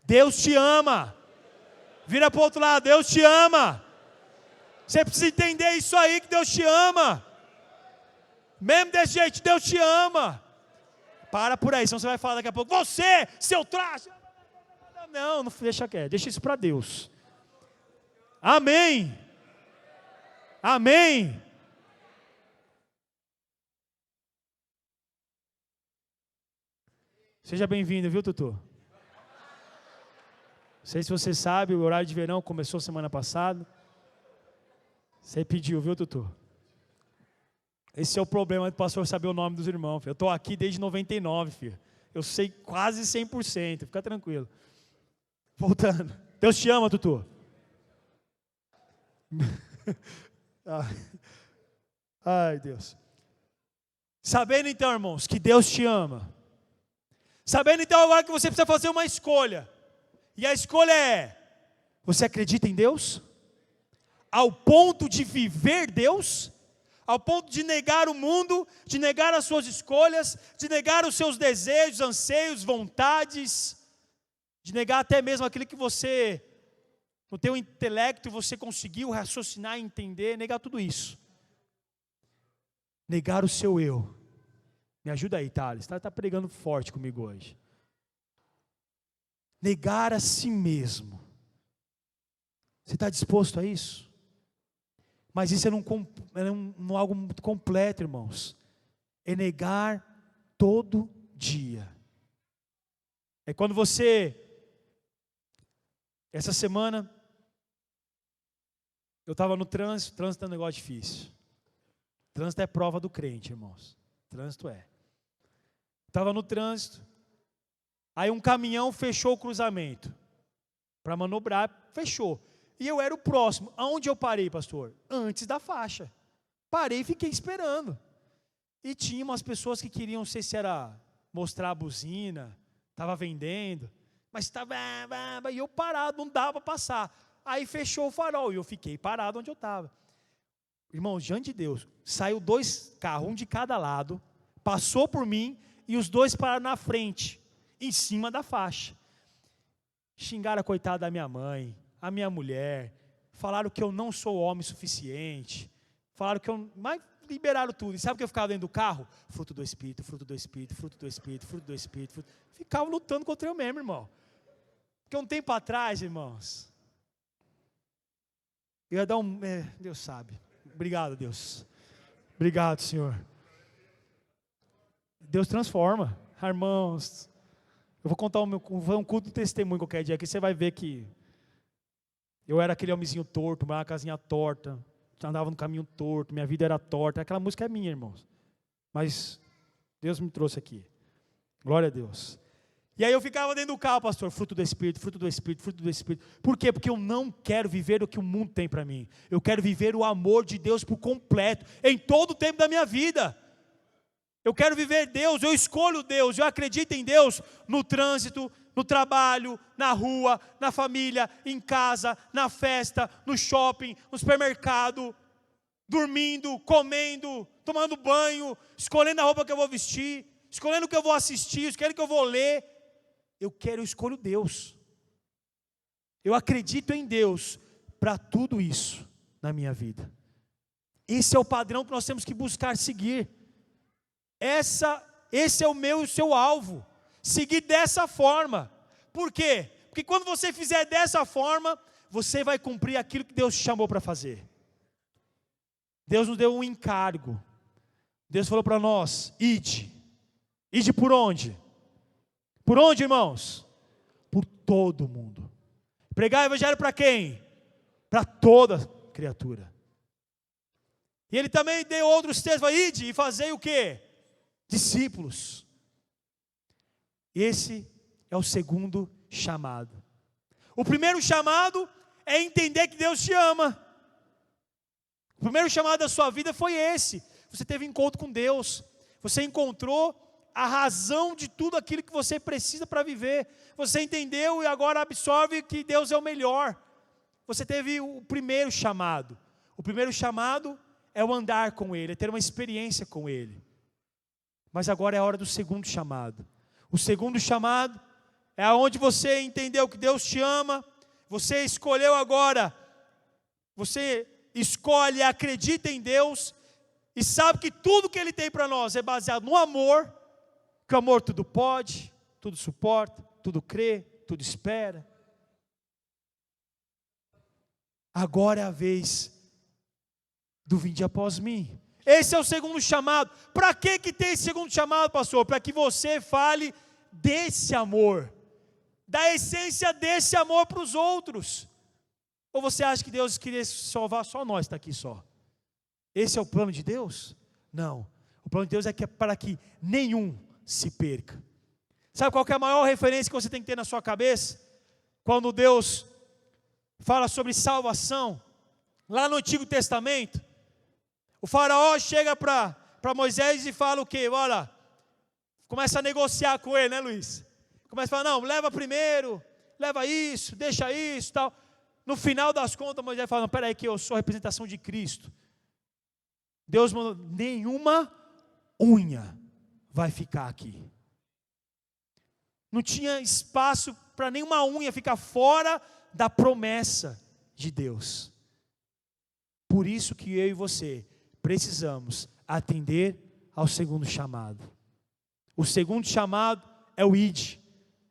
Deus te ama. Vira para o outro lado, Deus te ama. Você precisa entender isso aí, que Deus te ama. Mesmo desse jeito, Deus te ama. Para por aí, senão você vai falar daqui a pouco, você, seu traste. Não, deixa quieto, deixa isso para Deus. Amém. Amém. Seja bem-vindo, viu, Tutu? Não sei se você sabe, o horário de verão começou semana passada. Você pediu, viu, Tutu? Esse é o problema do pastor saber o nome dos irmãos, filho. Eu estou aqui desde 99, filho. Eu sei quase 100%, fica tranquilo. Voltando. Deus te ama, Tutu. Ai, Deus. Sabendo então, irmãos, que Deus te ama. Sabendo então agora que você precisa fazer uma escolha. E a escolha é: você acredita em Deus? Ao ponto de viver Deus? Ao ponto de negar o mundo, de negar as suas escolhas, de negar os seus desejos, anseios, vontades, de negar até mesmo aquilo que você, no teu intelecto, você conseguiu raciocinar e entender, negar tudo isso. Negar o seu eu. Me ajuda aí, Thales, está pregando forte comigo hoje. Negar a si mesmo. Você está disposto a isso? Mas isso é algo muito completo, irmãos. É negar todo dia. É quando você... Essa semana, eu estava no trânsito. Trânsito é um negócio difícil. Trânsito é prova do crente, irmãos. Trânsito é. Estava no trânsito. Aí um caminhão fechou o cruzamento. Para manobrar, fechou. E eu era o próximo. Aonde eu parei, pastor? Antes da faixa. Parei e fiquei esperando. E tinha umas pessoas que queriam, não sei se era mostrar a buzina, estava vendendo, mas estava... E eu parado, não dava para passar. Aí fechou o farol e eu fiquei parado onde eu estava. Irmão, diante de Deus, saiu 2 carros, um de cada lado, passou por mim e os 2 pararam na frente, em cima da faixa. Xingaram a coitada da minha mãe, a minha mulher, falaram que eu não sou homem suficiente, falaram que eu... Mas liberaram tudo. E sabe o que eu ficava dentro do carro? Fruto do Espírito, fruto do Espírito, fruto do Espírito, fruto do Espírito. Fruto... Ficava lutando contra eu mesmo, irmão. Porque um tempo atrás, irmãos, eu ia dar um... Deus sabe. Obrigado, Deus. Obrigado, Senhor. Deus transforma. Irmãos, eu vou contar um culto de testemunho qualquer dia, que você vai ver que eu era aquele homenzinho torto, uma casinha torta, andava no caminho torto, minha vida era torta. Aquela música é minha, irmãos. Mas Deus me trouxe aqui. Glória a Deus. E aí eu ficava dentro do carro, pastor, fruto do Espírito, fruto do Espírito, fruto do Espírito. Por quê? Porque eu não quero viver o que o mundo tem para mim. Eu quero viver o amor de Deus por completo, em todo o tempo da minha vida. Eu quero viver Deus, eu escolho Deus, eu acredito em Deus no trânsito, no trabalho, na rua, na família, em casa, na festa, no shopping, no supermercado, dormindo, comendo, tomando banho, escolhendo a roupa que eu vou vestir, escolhendo o que eu vou assistir, escolhendo o que eu vou ler. Eu escolho Deus. Eu acredito em Deus para tudo isso na minha vida. Esse é o padrão que nós temos que buscar seguir. Esse é o meu e o seu alvo. Seguir dessa forma. Por quê? Porque quando você fizer dessa forma, você vai cumprir aquilo que Deus te chamou para fazer. Deus nos deu um encargo. Deus falou para nós: ide. Ide por onde? Por onde, irmãos? Por todo mundo. Pregar o evangelho para quem? Para toda criatura. E ele também deu outros textos: ide e fazei o quê? Discípulos. Esse é o segundo chamado. O primeiro chamado é entender que Deus te ama. O primeiro chamado da sua vida foi esse. Você teve encontro com Deus. Você encontrou a razão de tudo aquilo que você precisa para viver. Você entendeu e agora absorve que Deus é o melhor. Você teve o primeiro chamado. O primeiro chamado é o andar com Ele, é ter uma experiência com Ele. Mas agora é a hora do segundo chamado. O segundo chamado é aonde você entendeu que Deus te ama. Você escolheu agora. Você escolhe, acredita em Deus e sabe que tudo que Ele tem para nós é baseado no amor. Que o amor tudo pode, tudo suporta, tudo crê, tudo espera. Agora é a vez do vinde após mim. Esse é o segundo chamado. Para que tem esse segundo chamado, pastor? Para que você fale desse amor, da essência desse amor para os outros. Ou você acha que Deus queria salvar só nós, está aqui só? Esse é o plano de Deus? Não. O plano de Deus é para que nenhum se perca. Sabe qual que é a maior referência que você tem que ter na sua cabeça? Quando Deus fala sobre salvação, lá no Antigo Testamento, o faraó chega para Moisés e fala o quê? Olha, começa a negociar com ele, né, Luiz? Começa a falar: não, leva primeiro, leva isso, deixa isso, tal. No final das contas, Moisés fala: não, peraí que eu sou a representação de Cristo. Deus mandou: nenhuma unha vai ficar aqui. Não tinha espaço para nenhuma unha ficar fora da promessa de Deus. Por isso que eu e você precisamos atender ao segundo chamado. O segundo chamado é o ide,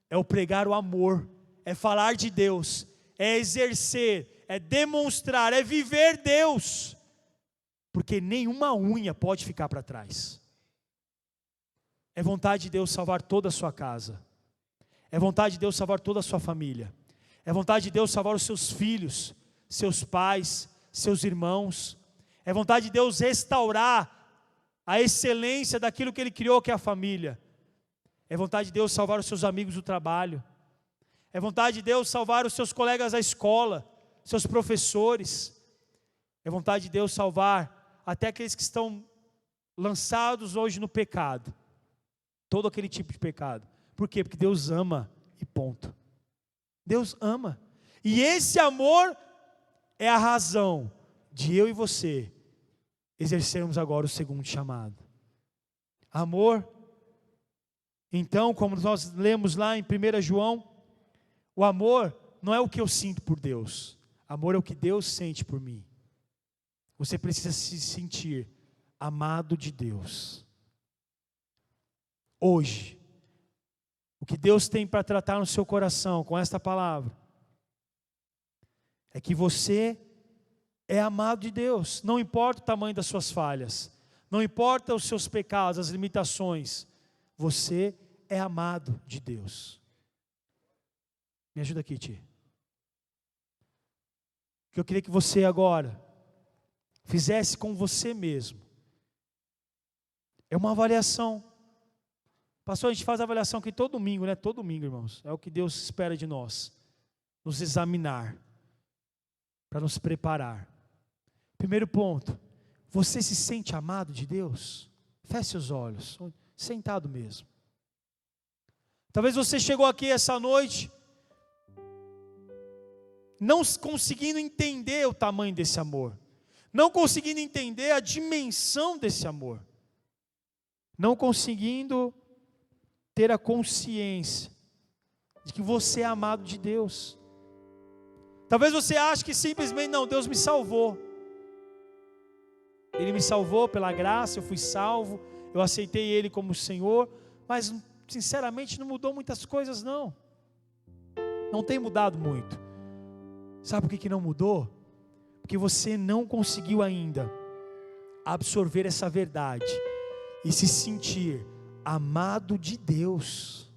é o pregar o amor, é falar de Deus, é exercer, é demonstrar, é viver Deus. Porque nenhuma unha pode ficar para trás. É vontade de Deus salvar toda a sua casa. É vontade de Deus salvar toda a sua família. É vontade de Deus salvar os seus filhos, seus pais, seus irmãos. É vontade de Deus restaurar a excelência daquilo que Ele criou, que é a família. É vontade de Deus salvar os seus amigos do trabalho. É vontade de Deus salvar os seus colegas da escola, seus professores. É vontade de Deus salvar até aqueles que estão lançados hoje no pecado. Todo aquele tipo de pecado. Por quê? Porque Deus ama e ponto. Deus ama. E esse amor é a razão de eu e você exercermos agora o segundo chamado. Amor, então, como nós lemos lá em 1 João, o amor não é o que eu sinto por Deus. Amor é o que Deus sente por mim. Você precisa se sentir amado de Deus. Hoje, o que Deus tem para tratar no seu coração com esta palavra é que você é amado de Deus. Não importa o tamanho das suas falhas, não importa os seus pecados, as limitações, você é amado de Deus. Me ajuda aqui, Ti. Que eu queria que você agora fizesse com você mesmo. É uma avaliação. Pastor, a gente faz a avaliação aqui todo domingo, né? Todo domingo, irmãos. É o que Deus espera de nós. Nos examinar. Para nos preparar. Primeiro ponto. Você se sente amado de Deus? Feche os olhos. Sentado mesmo. Talvez você chegou aqui essa noite não conseguindo entender o tamanho desse amor. Não conseguindo entender a dimensão desse amor. Não conseguindo ter a consciência de que você é amado de Deus. Talvez você ache que simplesmente, não, Deus me salvou. Ele me salvou pela graça, eu fui salvo, eu aceitei Ele como Senhor, mas sinceramente não mudou muitas coisas não. Não tem mudado muito. Sabe por que não mudou? Porque você não conseguiu ainda absorver essa verdade e se sentir amado de Deus.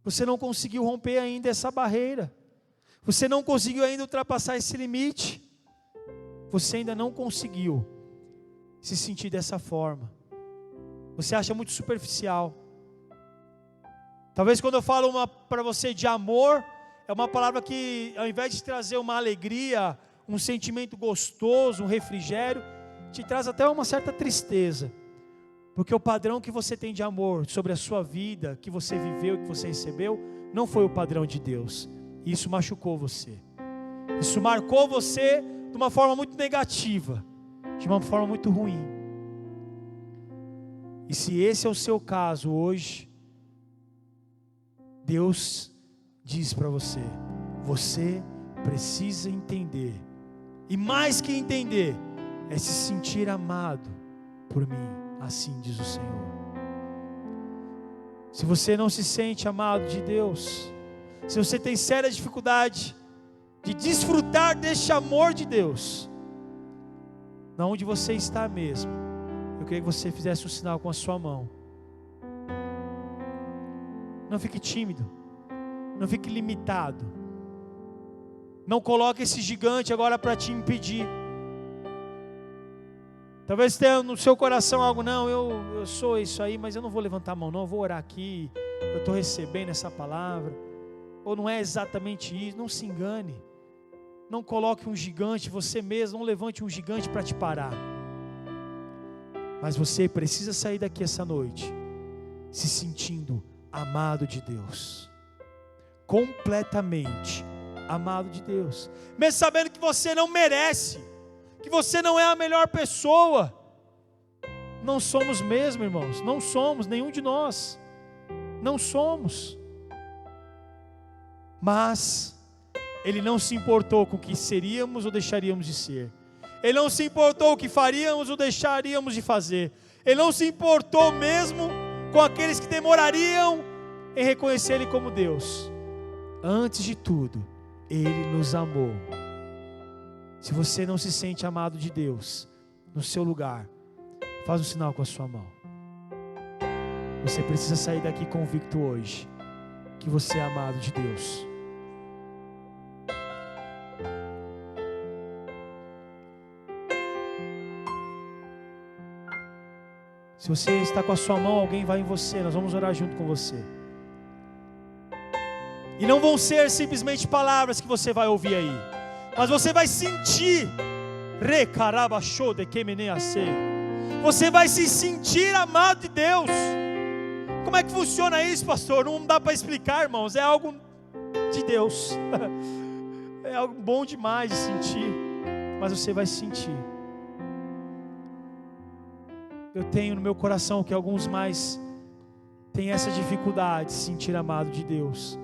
Você não conseguiu romper ainda essa barreira. Você não conseguiu ainda ultrapassar esse limite. Você ainda não conseguiu se sentir dessa forma. Você acha muito superficial. Talvez quando eu falo para você de amor, é uma palavra que ao invés de trazer uma alegria, um sentimento gostoso, um refrigério, te traz até uma certa tristeza. Porque o padrão que você tem de amor sobre a sua vida, que você viveu, que você recebeu, não foi o padrão de Deus. E isso machucou você. Isso marcou você de uma forma muito negativa, de uma forma muito ruim. E se esse é o seu caso hoje, Deus diz para você, você precisa entender, e mais que entender, é se sentir amado por mim, assim diz o Senhor. Se você não se sente amado de Deus, se você tem séria dificuldade de desfrutar deste amor de Deus, na onde você está mesmo, eu queria que você fizesse um sinal com a sua mão. Não fique tímido, não fique limitado, não coloque esse gigante agora para te impedir. Talvez tenha no seu coração algo, não, eu sou isso aí, mas eu não vou levantar a mão não, eu vou orar aqui, eu estou recebendo essa palavra, ou não é exatamente isso. Não se engane, não coloque um gigante, você mesmo, não levante um gigante para te parar, mas você precisa sair daqui essa noite, se sentindo amado de Deus, completamente amado de Deus, mesmo sabendo que você não merece, que você não é a melhor pessoa. Não somos mesmo, irmãos, não somos, nenhum de nós, não somos, mas Ele não se importou com o que seríamos ou deixaríamos de ser, Ele não se importou com o que faríamos ou deixaríamos de fazer, Ele não se importou mesmo com aqueles que demorariam em reconhecer Ele como Deus. Antes de tudo, Ele nos amou. Se você não se sente amado de Deus, no seu lugar, faz um sinal com a sua mão. Você precisa sair daqui convicto hoje, que você é amado de Deus. Se você está com a sua mão, alguém vai em você, nós vamos orar junto com você. E não vão ser simplesmente palavras que você vai ouvir aí, mas você vai sentir, você vai se sentir amado de Deus. Como é que funciona isso, pastor? Não dá para explicar, irmãos, é algo de Deus. É algo bom demais de sentir, mas você vai sentir. Eu tenho no meu coração que alguns mais têm essa dificuldade de se sentir amado de Deus.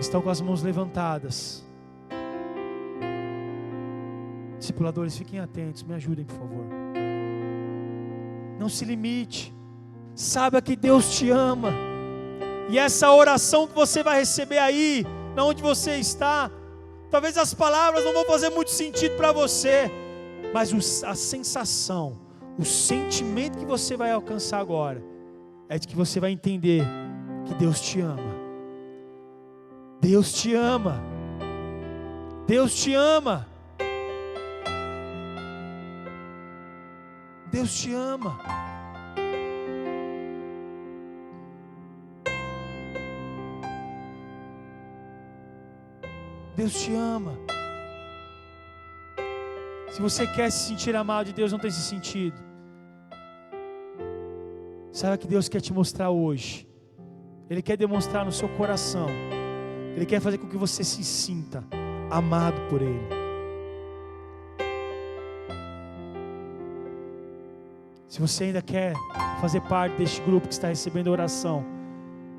Estão com as mãos levantadas. Discipuladores, fiquem atentos, me ajudem, por favor. Não se limite. Saiba que Deus te ama. E essa oração que você vai receber aí, na onde você está, talvez as palavras não vão fazer muito sentido para você, mas a sensação, o sentimento que você vai alcançar agora, é de que você vai entender que Deus te ama. Deus te ama. Deus te ama. Deus te ama. Deus te ama. Se você quer se sentir amado de Deus, não tem esse sentido. Saiba que Deus quer te mostrar hoje. Ele quer demonstrar no seu coração. Ele quer fazer com que você se sinta amado por Ele. Se você ainda quer fazer parte deste grupo que está recebendo a oração,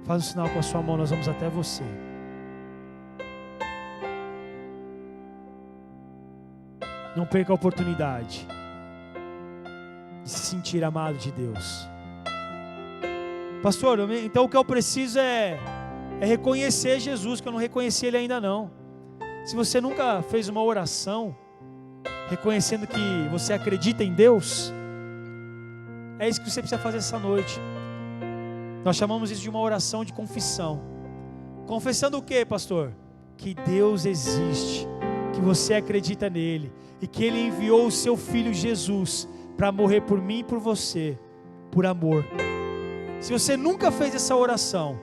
faz um sinal com a sua mão, nós vamos até você. Não perca a oportunidade de se sentir amado de Deus. Pastor, então o que eu preciso é reconhecer Jesus, que eu não reconheci Ele ainda não. Se você nunca fez uma oração reconhecendo que você acredita em Deus, é isso que você precisa fazer essa noite. Nós chamamos isso de uma oração de confissão. Confessando o que, pastor? Que Deus existe, que você acredita nele e que Ele enviou o seu Filho Jesus para morrer por mim e por você, por amor. Se você nunca fez essa oração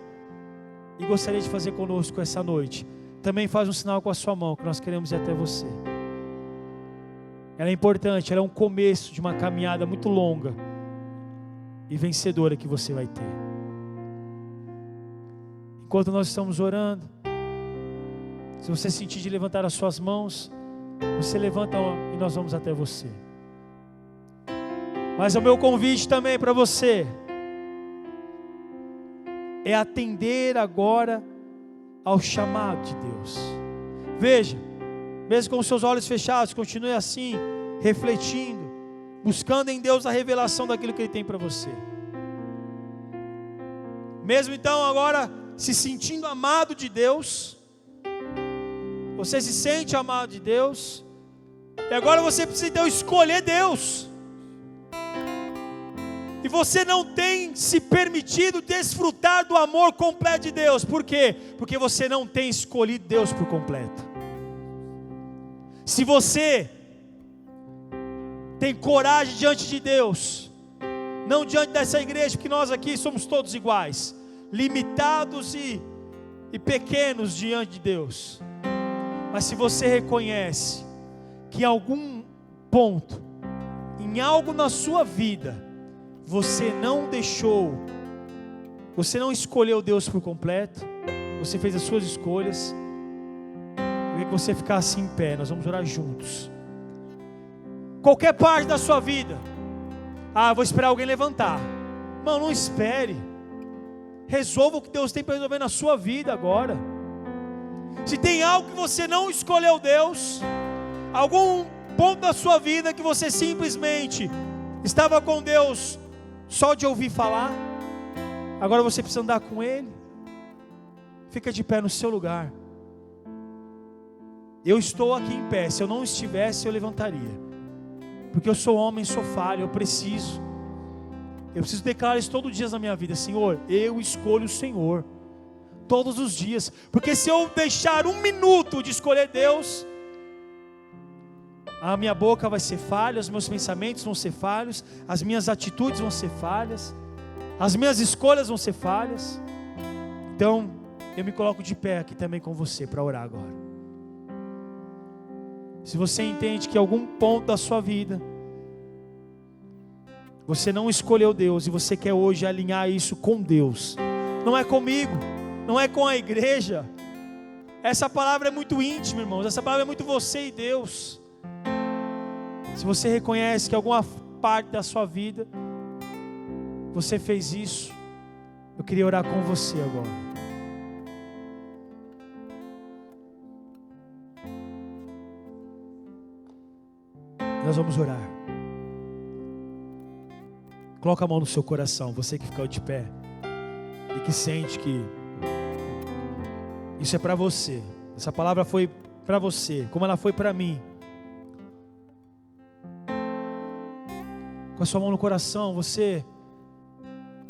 e gostaria de fazer conosco essa noite, também faz um sinal com a sua mão, que nós queremos ir até você. Ela é importante, ela é um começo de uma caminhada muito longa e vencedora que você vai ter. Enquanto nós estamos orando, se você sentir de levantar as suas mãos, você levanta e nós vamos até você. Mas o meu convite também para você é atender agora ao chamado de Deus. Veja, mesmo com os seus olhos fechados, continue assim, refletindo, buscando em Deus a revelação daquilo que Ele tem para você. Mesmo então agora se sentindo amado de Deus, você se sente amado de Deus, e agora você precisa então escolher Deus. E você não tem se permitido desfrutar do amor completo de Deus. Por quê? Porque você não tem escolhido Deus por completo. Se você tem coragem diante de Deus, não diante dessa igreja, porque nós aqui somos todos iguais, limitados e pequenos diante de Deus. Mas se você reconhece que em algum ponto, em algo na sua vida, você não escolheu Deus por completo, você fez as suas escolhas, eu queria que você ficasse em pé, nós vamos orar juntos. Qualquer parte da sua vida, eu vou esperar alguém levantar. Irmão, não espere, resolva o que Deus tem para resolver na sua vida agora. Se tem algo que você não escolheu Deus, algum ponto da sua vida que você simplesmente estava com Deus só de ouvir falar, agora você precisa andar com Ele, fica de pé no seu lugar. Eu estou aqui em pé, se eu não estivesse eu levantaria, porque eu sou homem, sou falho, eu preciso declarar isso todos os dias na minha vida. Senhor, eu escolho o Senhor todos os dias, porque se eu deixar um minuto de escolher Deus, a minha boca vai ser falha, os meus pensamentos vão ser falhos, as minhas atitudes vão ser falhas, as minhas escolhas vão ser falhas. Então eu me coloco de pé aqui também com você para orar agora. Se você entende que em algum ponto da sua vida você não escolheu Deus e você quer hoje alinhar isso com Deus, não é comigo, não é com a igreja. Essa palavra é muito íntima, irmãos. Essa palavra é muito você e Deus. Se você reconhece que alguma parte da sua vida você fez isso, eu queria orar com você agora. Nós vamos orar. Coloca a mão no seu coração, você que ficou de pé e que sente que isso é para você. Essa palavra foi para você, como ela foi para mim. Com a sua mão no coração, você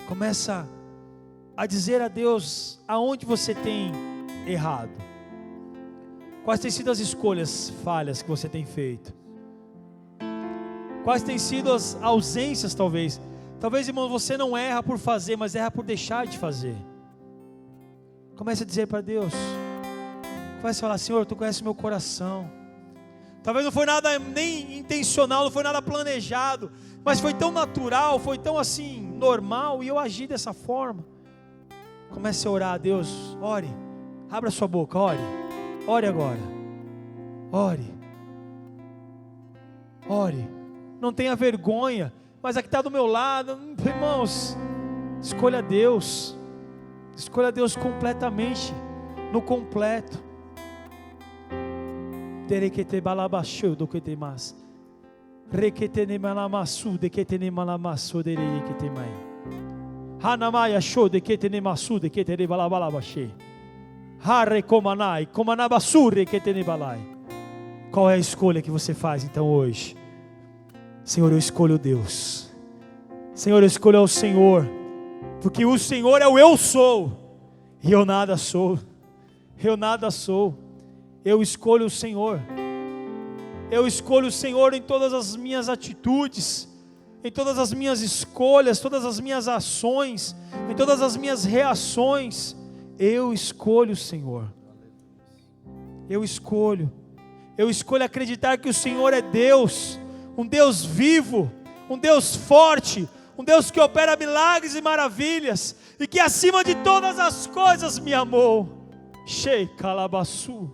começa a dizer a Deus aonde você tem errado. Quais têm sido as escolhas falhas que você tem feito? Quais têm sido as ausências, talvez? Talvez, irmão, você não erra por fazer, mas erra por deixar de fazer. Comece a dizer para Deus. Comece a falar: Senhor, Tu conheces meu coração. Talvez não foi nada nem intencional, não foi nada planejado, mas foi tão natural, foi tão assim, normal, e eu agi dessa forma. Comece a orar a Deus. Ore, abra sua boca, ore. Ore agora. Ore. Ore. Não tenha vergonha, mas aqui está do meu lado, irmãos, escolha Deus completamente, no completo. Terekete balabashou do que tem mais, rekete ne malamasu de que tem malamasu de que tem mais, hanamaya show de que tem masu de que tem balabalabashi, hare komanai komanabasure que tem balai. Qual é a escolha que você faz então hoje? Senhor, eu escolho Deus. Senhor, eu escolho ao Senhor, porque o Senhor é o eu sou, e eu nada sou. Eu nada sou. Eu escolho o Senhor. Eu escolho o Senhor em todas as minhas atitudes, em todas as minhas escolhas, todas as minhas ações, em todas as minhas reações. Eu escolho o Senhor. Eu escolho acreditar que o Senhor é Deus, um Deus vivo, um Deus forte, um Deus que opera milagres e maravilhas, e que acima de todas as coisas me amou. Shei Calabaçu.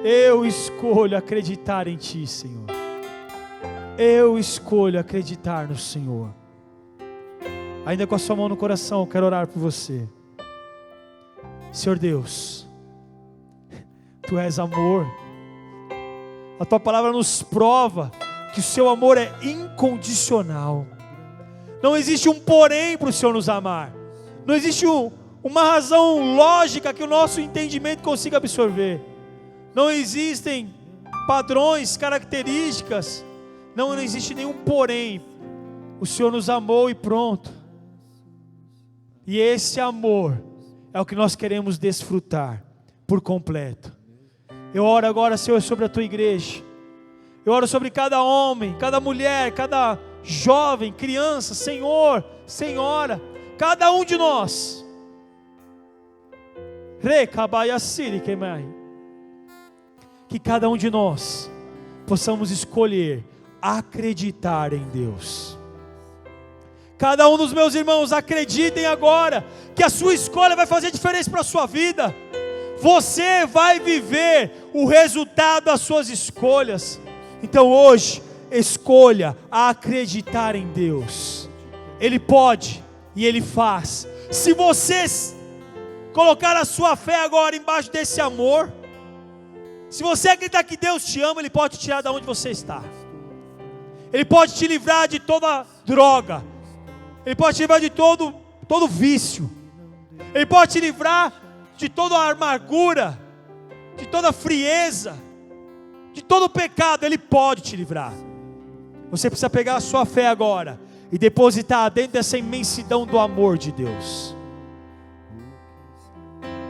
Eu escolho acreditar em Ti, Senhor. Eu escolho acreditar no Senhor. Ainda com a sua mão no coração, eu quero orar por você. Senhor Deus, Tu és amor. A Tua palavra nos prova que o Seu amor é incondicional. Não existe um porém para o Senhor nos amar. Não existe uma razão lógica que o nosso entendimento consiga absorver. Não existem padrões, características. Não existe nenhum porém. O Senhor nos amou e pronto. E esse amor é o que nós queremos desfrutar por completo. Eu oro agora, Senhor, sobre a Tua igreja. Eu oro sobre cada homem, cada mulher, cada jovem, criança, Senhor, Senhora, cada um de nós. Que cada um de nós possamos escolher acreditar em Deus. Cada um dos meus irmãos, acreditem agora que a sua escolha vai fazer diferença para a sua vida. Você vai viver o resultado das suas escolhas. Então hoje, escolha acreditar em Deus. Ele pode e Ele faz. Se você colocar a sua fé agora embaixo desse amor, se você acreditar que Deus te ama, Ele pode te tirar de onde você está. Ele pode te livrar de toda droga. Ele pode te livrar de todo vício. Ele pode te livrar de toda a amargura, de toda a frieza, de todo o pecado. Ele pode te livrar. Você precisa pegar a sua fé agora e depositar dentro dessa imensidão do amor de Deus.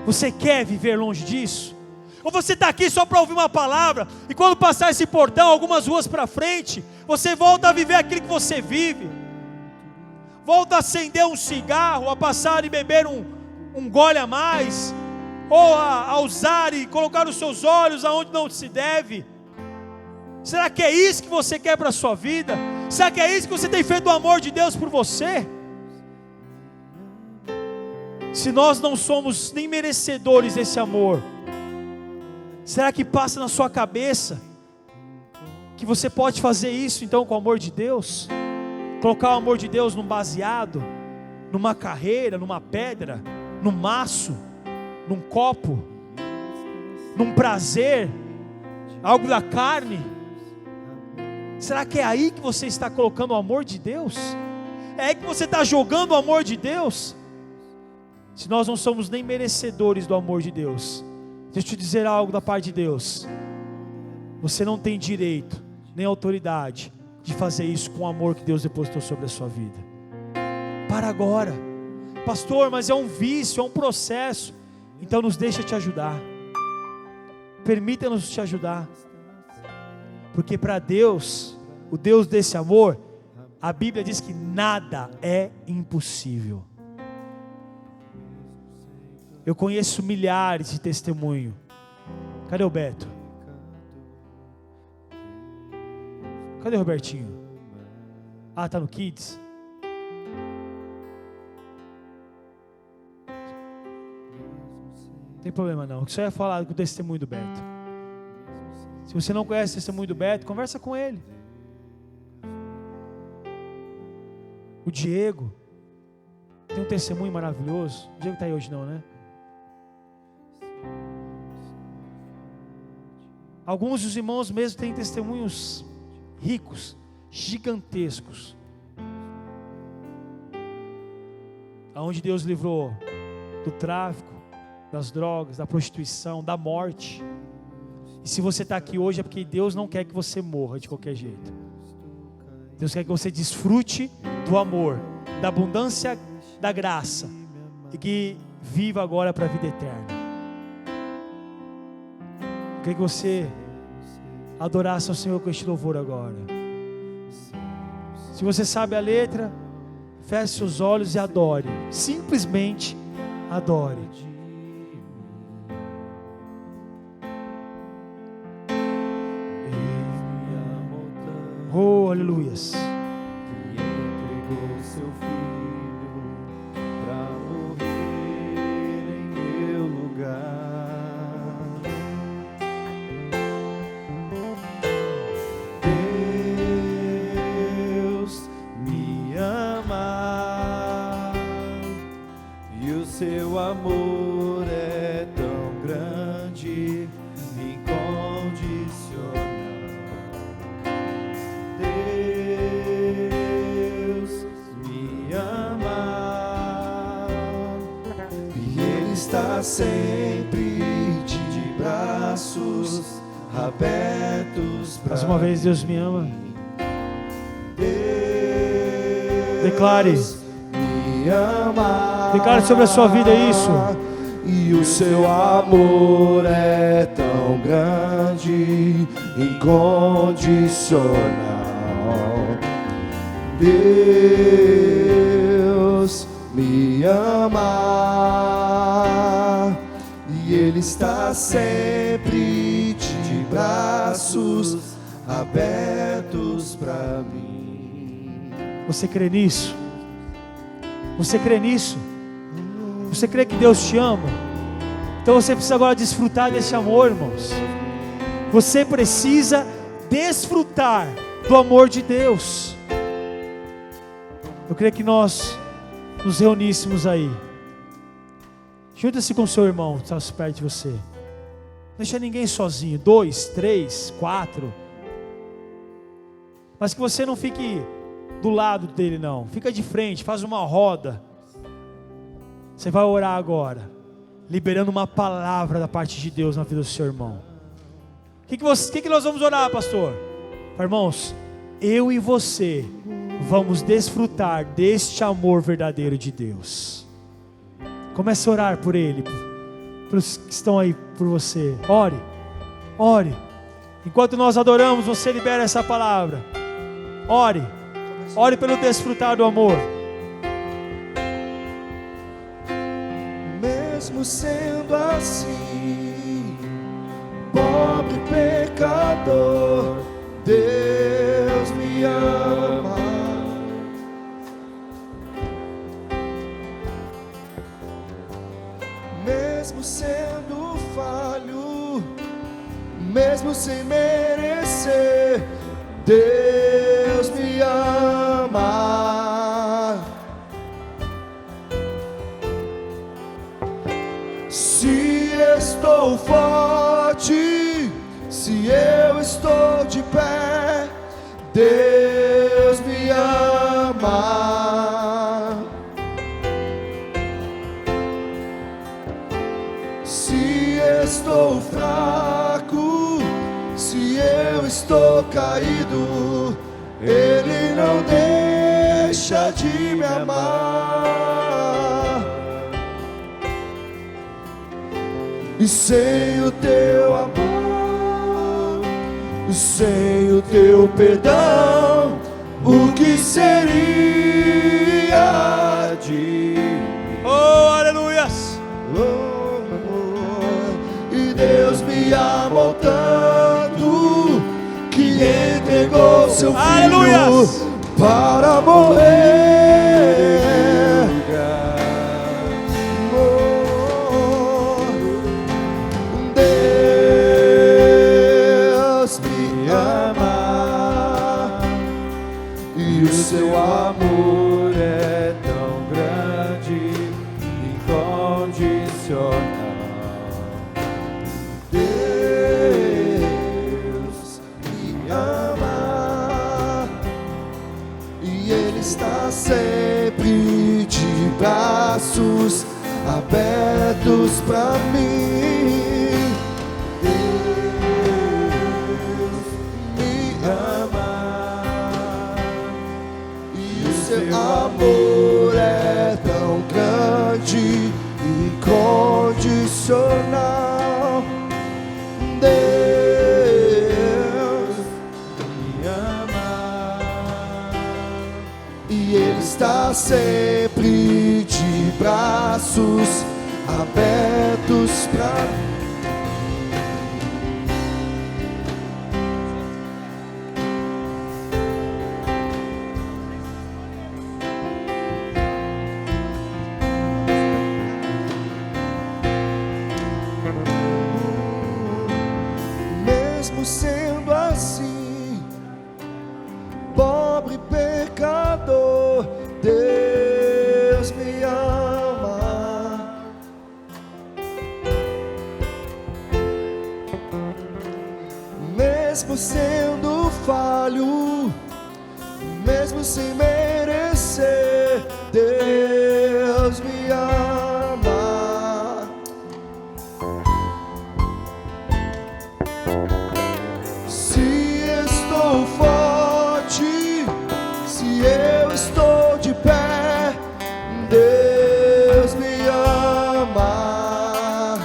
Você quer viver longe disso? Ou você está aqui só para ouvir uma palavra, e quando passar esse portão, algumas ruas para frente, você volta a viver aquilo que você vive, volta a acender um cigarro, a passar e beber um gole a mais, ou a usar e colocar os seus olhos aonde não se deve. Será que é isso que você quer para a sua vida? Será que é isso que você tem feito do amor de Deus por você? Se nós não somos nem merecedores desse amor, será que passa na sua cabeça que você pode fazer isso então com o amor de Deus? Colocar o amor de Deus num baseado, numa carreira, numa pedra, num maço, num copo, num prazer, algo da carne? Será que é aí que você está colocando o amor de Deus? É aí que você está jogando o amor de Deus? Se nós não somos nem merecedores do amor de Deus, deixa eu te dizer algo da parte de Deus: você não tem direito, nem autoridade de fazer isso com o amor que Deus depositou sobre a sua vida. Para agora. Pastor, mas é um vício, é um processo. Então nos deixa te ajudar. Permita-nos te ajudar. Porque para Deus, o Deus desse amor, a Bíblia diz que nada é impossível. Eu conheço milhares de testemunhos. Cadê o Beto? Cadê o Robertinho? Ah, está no Kids? Não tem problema não. Eu só ia falar do testemunho do Beto. Se você não conhece o testemunho do Beto, conversa com ele. O Diego tem um testemunho maravilhoso. O Diego está aí hoje não, né? Alguns dos irmãos mesmo têm testemunhos ricos, gigantescos, aonde Deus livrou do tráfico, das drogas, da prostituição, da morte. E se você está aqui hoje é porque Deus não quer que você morra de qualquer jeito. Deus quer que você desfrute do amor, da abundância da graça, e que viva agora para a vida eterna. Eu queria que você adorasse ao Senhor com este louvor agora. Se você sabe a letra, feche seus olhos e adore. Simplesmente adore. Oh, aleluias. Seu amor é tão grande, incondicional. Deus me ama e Ele está sempre de braços abertos. Mais uma vez, Deus me ama. Deus declare. Me ama. Declare sobre a sua vida isso. E o seu amor é tão grande, incondicional. Deus me ama e Ele está sempre de braços abertos para mim. Você crê nisso? Você crê nisso? Você crê que Deus te ama? Então você precisa agora desfrutar desse amor, irmãos. Você precisa desfrutar do amor de Deus. Eu queria que nós nos reuníssemos aí. Junta-se com o seu irmão que está perto de você. Não deixa ninguém sozinho. 2, 3, 4. Mas que você não fique do lado dele não. Fica de frente, faz uma roda. Você vai orar agora, liberando uma palavra da parte de Deus na vida do seu irmão. O que nós vamos orar, pastor? Irmãos, eu e você vamos desfrutar deste amor verdadeiro de Deus. Comece a orar por ele, pelos que estão aí por você. Ore, ore. Enquanto nós adoramos, você libera essa palavra. Ore, ore pelo desfrutar do amor. Mesmo sendo assim, pobre pecador, Deus me ama. sem merecer, Deus me ama. Se estou forte, se eu estou de pé, Deus me ama. Se estou fraco, se eu estou caído, Ele não deixa de me amar. E sem o teu amor, sem o teu perdão, o que seria de mim? Oh, aleluias! E Deus me amou tanto que entregou seu filho, aleluias, para morrer. Deus me ama e o seu amor é tão grande, incondicional. Deus me ama e Ele está sempre de braços abertos pra mim. Deus me ama e o seu amor é tão grande, incondicional. Deus me ama e Ele está sempre de braços abertos pra mim. Mesmo sendo assim, pobre pecador, Deus me ama. Mesmo sendo falho, mesmo sem merecer, Deus me ama. Se estou forte, se eu estou de pé, Deus me ama.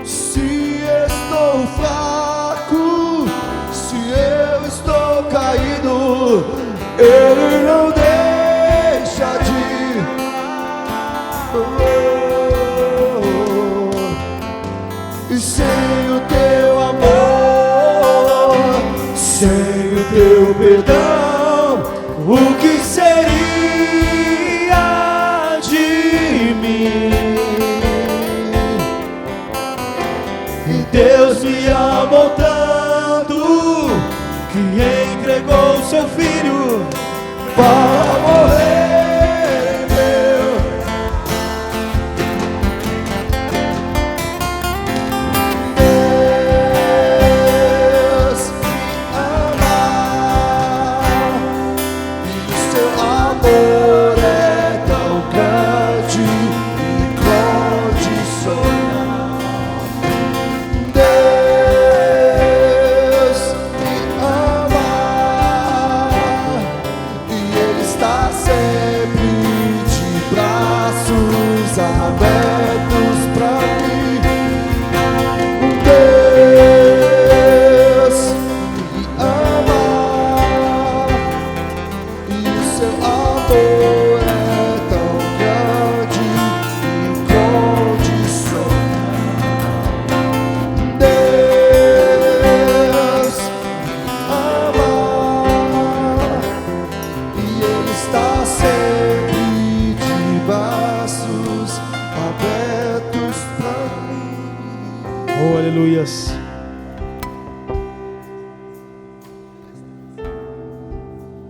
Se estou fraco, se eu estou caído, Ele não deixa de e sem o teu amor, sem o teu perdão, o que seria de mim? E Deus me amou tanto que entregou seu filho para morrer.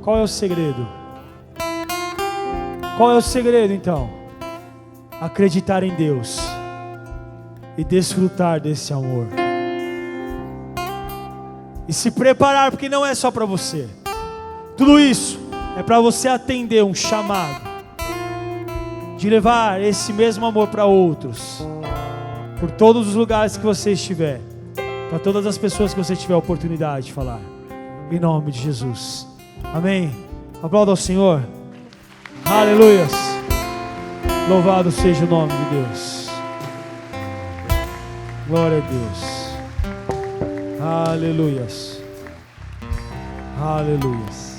Qual é o segredo? Qual é o segredo então? Acreditar em Deus e desfrutar desse amor. E se preparar, porque não é só para você. Tudo isso é para você atender um chamado de levar esse mesmo amor para outros, por todos os lugares que você estiver, para todas as pessoas que você tiver a oportunidade de falar, em nome de Jesus, amém. Aplauda ao Senhor, aleluias, louvado seja o nome de Deus, glória a Deus, aleluias, aleluias.